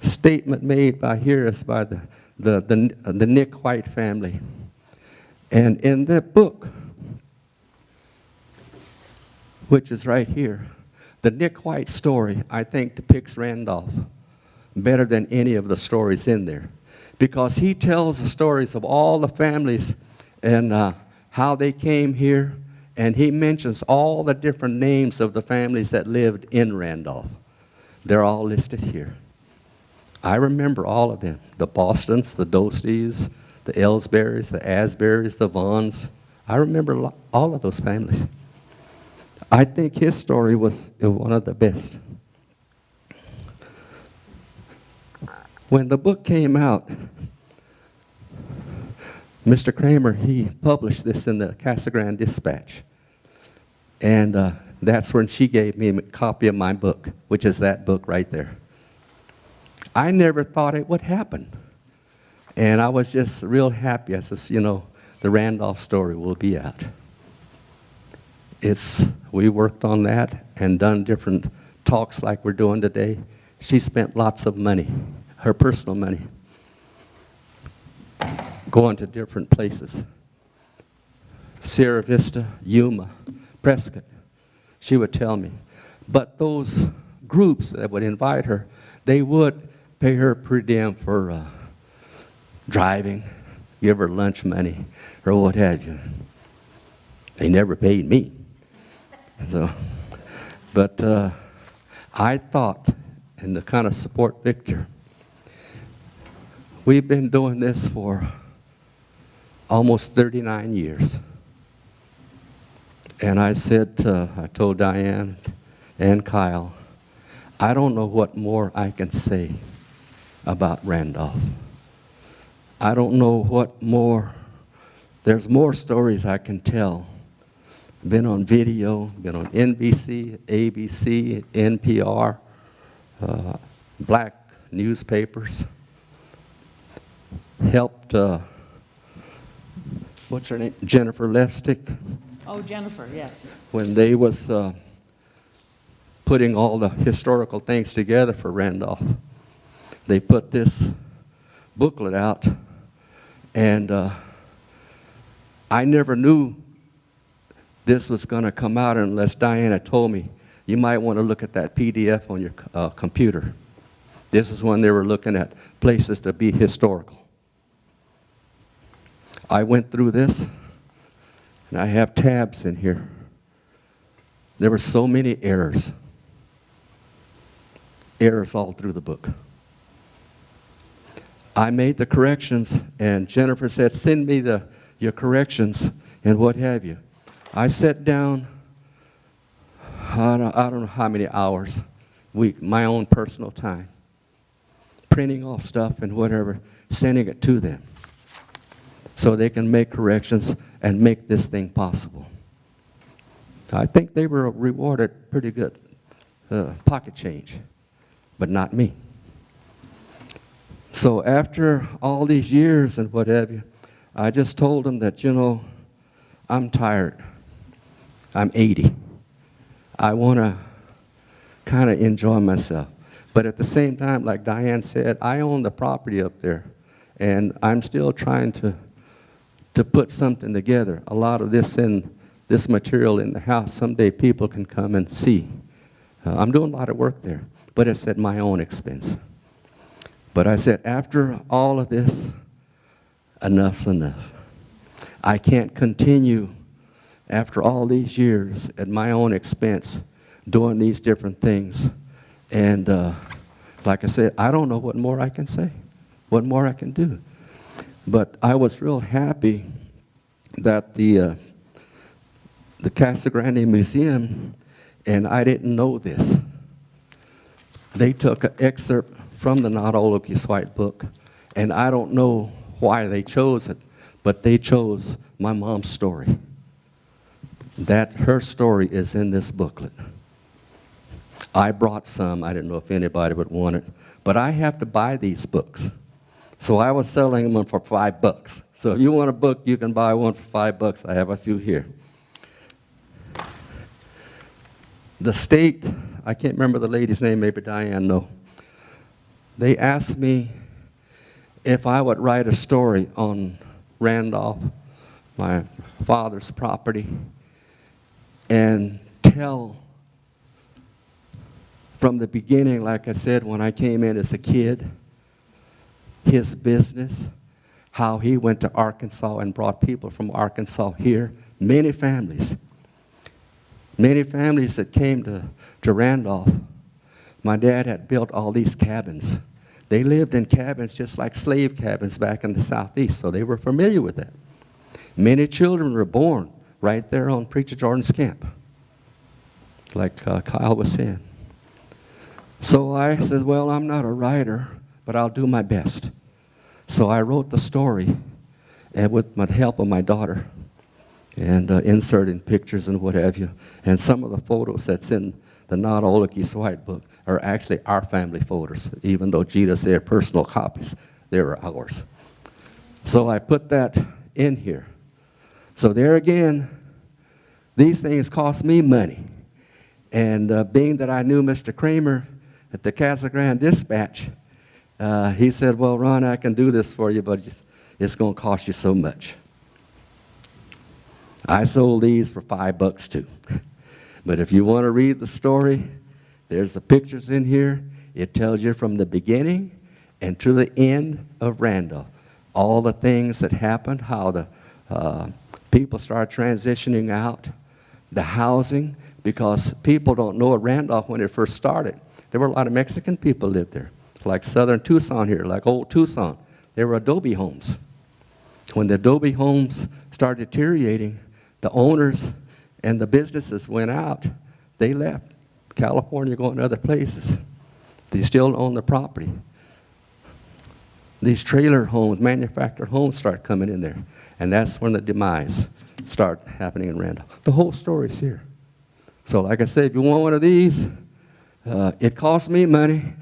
statement made by here is by the Nick White family. And in that book, which is right here, the Nick White story, I think, depicts Randolph better than any of the stories in there, because he tells the stories of all the families and how they came here, and he mentions all the different names of the families that lived in Randolph. They're all listed here. I remember all of them, the Bostons, the Dostys, the Ellsberrys, the Asberrys, the Vaughns. I remember all of those families. I think his story was one of the best. When the book came out, Mr. Kramer, he published this in the Casa Grande Dispatch. And that's when she gave me a copy of my book, which is that book right there. I never thought it would happen. And I was just real happy. I said, you know, the Randolph story will be out. We worked on that and done different talks like we're doing today. She spent lots of money, her personal money, going to different places. Sierra Vista, Yuma, Prescott, she would tell me. But those groups that would invite her, they would pay her per diem for driving, give her lunch money, or what have you. They never paid me. So, but I thought, and to kind of support Victor, we've been doing this for almost 39 years. And I said, I told Dianne and Kyle, I don't know what more I can say about Randolph. I don't know what more, there's more stories I can tell. Been on video, been on NBC, ABC, NPR, black newspapers. Helped, what's her name? Jennifer Lestick. Oh, Jennifer, yes. When they was putting all the historical things together for Randolph, they put this booklet out, and I never knew this was going to come out unless Diana told me, you might want to look at that PDF on your computer. This is when they were looking at places to be historical. I went through this, and I have tabs in here. There were so many errors. Errors all through the book. I made the corrections, and Jennifer said, send me your corrections and what have you. I sat down, I don't know how many hours, my own personal time, printing off stuff and whatever, sending it to them so they can make corrections and make this thing possible. I think they were rewarded pretty good pocket change, but not me. So after all these years and what have you, I just told them that, you know, I'm tired. I'm 80. I want to kind of enjoy myself. But at the same time, like Dianne said, I own the property up there, and I'm still trying to put something together. A lot of this material in the house, someday people can come and see. I'm doing a lot of work there, but it's at my own expense. But I said, after all of this, enough's enough. I can't continue after all these years at my own expense doing these different things. And like I said, I don't know what more I can say, what more I can do. But I was real happy that the Casa Grande Museum, and I didn't know this, they took an excerpt from the Not All Look Is White book, and I don't know why they chose it, but they chose my mom's story. Her story is in this booklet. I brought some. I didn't know if anybody would want it, but I have to buy these books. So I was selling them for $5. So if you want a book, you can buy one for $5. I have a few here. The state, I can't remember the lady's name, maybe Dianne knows. They asked me if I would write a story on Randolph, my father's property, and tell from the beginning, like I said, when I came in as a kid, his business, how he went to Arkansas and brought people from Arkansas here, many families that came to Randolph. My dad had built all these cabins. They lived in cabins just like slave cabins back in the Southeast, so they were familiar with that. Many children were born right there on Preacher Jordan's camp. like Kyle was saying. So I said, well, I'm not a writer, but I'll do my best. So I wrote the story, and with the help of my daughter, and inserting pictures and what have you. And some of the photos that's in the Not All Geese White book are actually our family photos, even though Gita said personal copies, they were ours. So I put that in here. So there again, these things cost me money. And being that I knew Mr. Kramer at the Casa Grande Dispatch, he said, well, Ron, I can do this for you, but it's going to cost you so much. I sold these for $5 too. But if you want to read the story, there's the pictures in here. It tells you from the beginning and to the end of Randolph, all the things that happened, how the people started transitioning out, the housing, because people don't know Randolph when it first started. There were a lot of Mexican people lived there, like southern Tucson here, like old Tucson. There were adobe homes. When the adobe homes started deteriorating, the owners and the businesses went out. They left California, going to other places. They still own the property. These trailer homes, manufactured homes start coming in there. And that's when the demise started happening in Randolph. The whole story's here. So like I said, if you want one of these, it costs me money.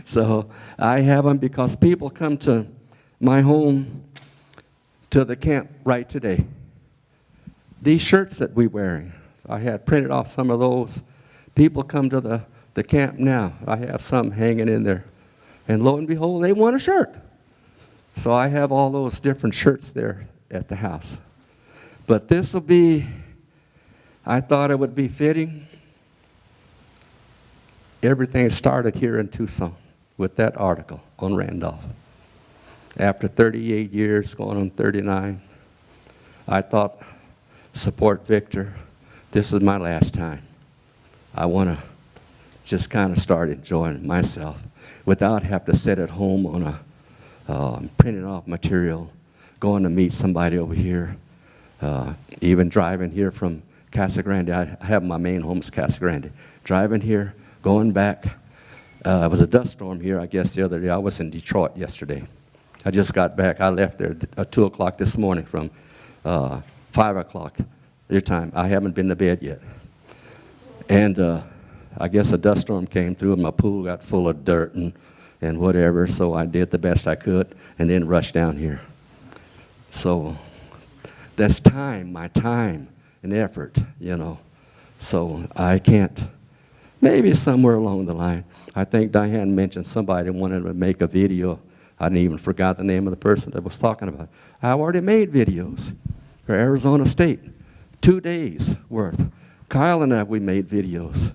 So I have them because people come to my home, to the camp right today. These shirts that we're wearing, I had printed off some of those. People come to the camp now. I have some hanging in there. And lo and behold, they want a shirt. So I have all those different shirts there at the house. But this will be, I thought it would be fitting. Everything started here in Tucson with that article on Randolph. After 38 years, going on 39, I thought, support Victor. This is my last time. I want to just kind of start enjoying myself without having to sit at home on a printing off material, going to meet somebody over here, even driving here from Casa Grande. I have my main home is Casa Grande. Driving here, going back. It was a dust storm here, I guess, the other day. I was in Detroit yesterday. I just got back. I left there at 2 o'clock this morning from 5 o'clock your time. I haven't been to bed yet. And I guess a dust storm came through and my pool got full of dirt and whatever, so I did the best I could and then rushed down here. So that's time, my time and effort, you know. So I can't, maybe somewhere along the line. I think Dianne mentioned somebody wanted to make a video. I didn't even forgot the name of the person that was talking about it. I already made videos for Arizona State, 2 days worth. Kyle and I, we made videos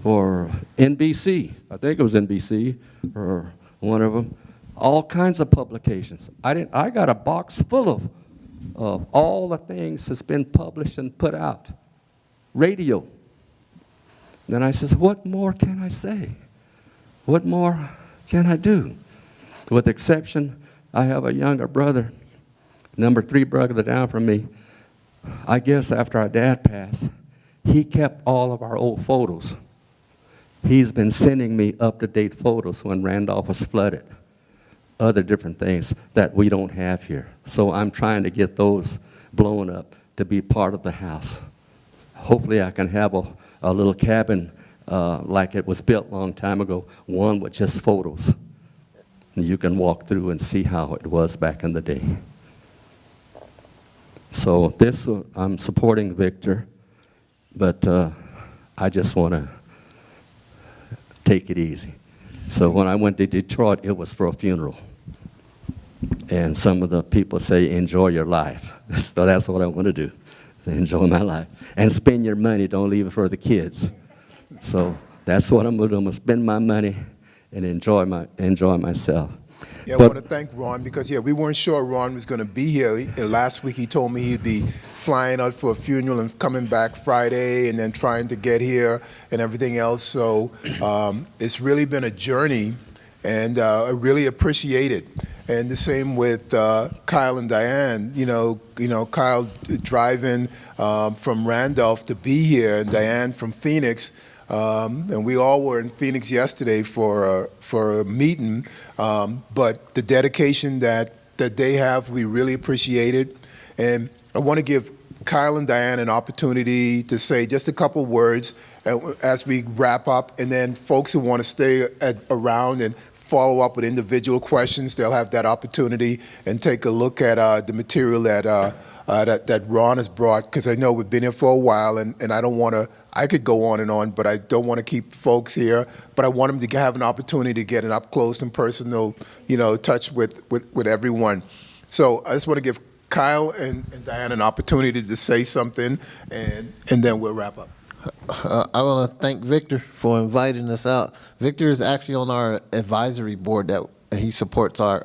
for NBC. I think it was NBC or one of them. All kinds of publications. I got a box full of all the things that's been published and put out. Radio. Then I says, what more can I say? What more can I do? With the exception, I have a younger brother, number 3 brother down from me. I guess after our dad passed, he kept all of our old photos. He's been sending me up-to-date photos when Randolph was flooded, other different things that we don't have here. So I'm trying to get those blown up to be part of the house. Hopefully I can have a little cabin like it was built a long time ago, one with just photos. You can walk through and see how it was back in the day. So this, I'm supporting Victor, but I just want to take it easy. So when I went to Detroit, it was for a funeral. And some of the people say, enjoy your life. So that's what I want to do, enjoy my life. And spend your money, don't leave it for the kids. So that's what I'm going to do. I'm going to spend my money and enjoy myself. Yeah, I want to thank Ron because, we weren't sure Ron was going to be here. Last week he told me he'd be flying out for a funeral and coming back Friday and then trying to get here and everything else. So it's really been a journey, and I really appreciate it. And the same with Kyle and Dianne. Kyle driving from Randolph to be here, and Dianne from Phoenix. And we all were in Phoenix yesterday for a meeting. But the dedication that they have, we really appreciate it. And I want to give Kyle and Dianne an opportunity to say just a couple words as we wrap up, and then folks who want to stay around and follow up with individual questions, they'll have that opportunity and take a look at the material that Ron has brought, because I know we've been here for a while, and I don't want to, I could go on, but I don't want to keep folks here, but I want them to have an opportunity to get an up close and personal, touch with everyone. So I just want to give Kyle and Dianne an opportunity to say something, and then we'll wrap up. I want to thank Victor for inviting us out. Victor is actually on our advisory board that he supports our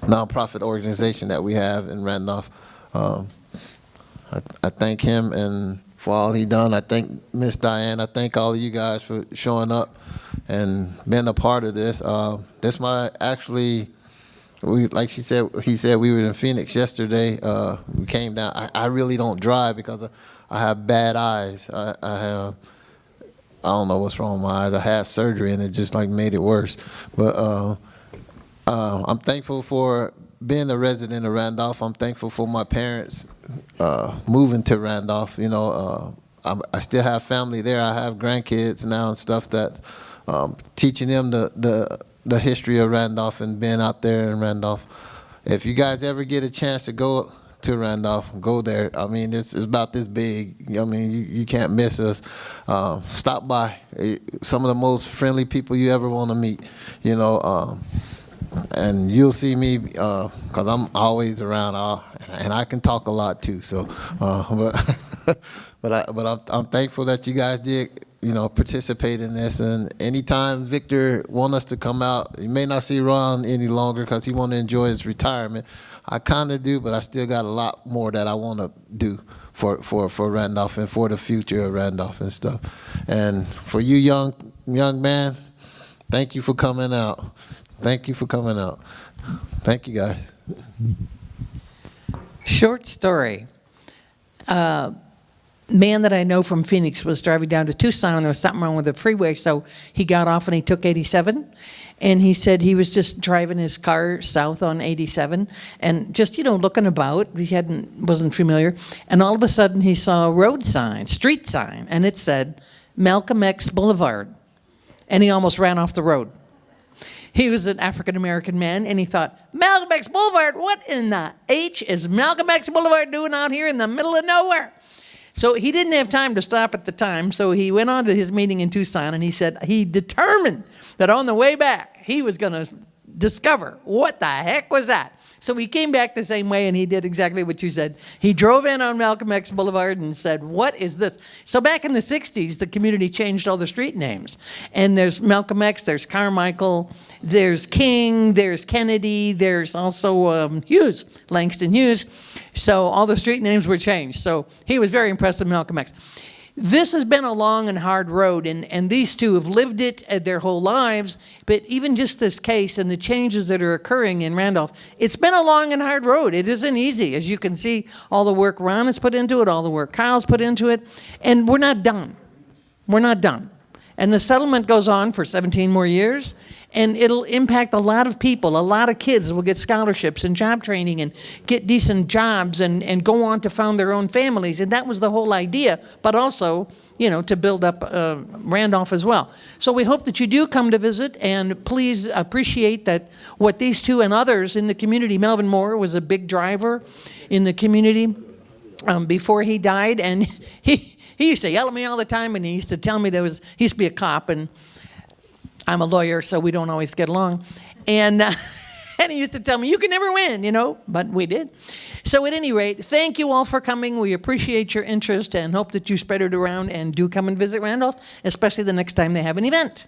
nonprofit organization that we have in Randolph. I thank him and for all he done. I thank Miss Dianne. I thank all of you guys for showing up and being a part of this. This might actually, he said we were in Phoenix yesterday. We came down. I really don't drive because I have bad eyes. I don't know what's wrong with my eyes. I had surgery and it just made it worse. But I'm thankful for being a resident of Randolph. I'm thankful for my parents moving to Randolph. I still have family there. I have grandkids now and stuff that teaching them the history of Randolph and being out there in Randolph. If you guys ever get a chance to go to Randolph, go there. I mean, it's about this big. I mean, you can't miss us. Stop by. Some of the most friendly people you ever want to meet, and you'll see me because I'm always around, and I can talk a lot too. So, but I'm thankful that you guys did, participate in this. And anytime Victor want us to come out, you may not see Ron any longer because he want to enjoy his retirement. I kind of do, but I still got a lot more that I want to do for Randolph and for the future of Randolph and stuff. And for you young man, thank you for coming out. Thank you for coming out. Thank you, guys. Short story. Man that I know from Phoenix was driving down to Tucson, and there was something wrong with the freeway, so he got off and he took 87. And he said he was just driving his car south on 87 and just, looking about. He wasn't familiar. And all of a sudden he saw a road sign, street sign, and it said Malcolm X Boulevard. And he almost ran off the road. He was an African-American man, and he thought, Malcolm X Boulevard, what in the H is Malcolm X Boulevard doing out here in the middle of nowhere? So he didn't have time to stop at the time, so he went on to his meeting in Tucson, and he said he determined that on the way back, he was going to discover what the heck was that. So he came back the same way, and he did exactly what you said. He drove in on Malcolm X Boulevard and said, what is this? So back in the 60s, the community changed all the street names. And there's Malcolm X, there's Carmichael, there's King, there's Kennedy, there's also Hughes, Langston Hughes. So all the street names were changed. So he was very impressed with Malcolm X. This has been a long and hard road, and these two have lived it their whole lives, but even just this case and the changes that are occurring in Randolph, it's been a long and hard road. It isn't easy. As you can see, all the work Ron has put into it, all the work Kyle's put into it, and we're not done. We're not done. And the settlement goes on for 17 more years, and it'll impact a lot of people. A lot of kids will get scholarships and job training and get decent jobs and go on to found their own families. And that was the whole idea, but also, to build up Randolph as well. So we hope that you do come to visit, and please appreciate that what these two and others in the community, Melvin Moore was a big driver in the community before he died, and he used to yell at me all the time, and he used to tell me he used to be a cop, and I'm a lawyer, so we don't always get along. And he used to tell me, you can never win, but we did. So at any rate, thank you all for coming. We appreciate your interest and hope that you spread it around and do come and visit Randolph, especially the next time they have an event.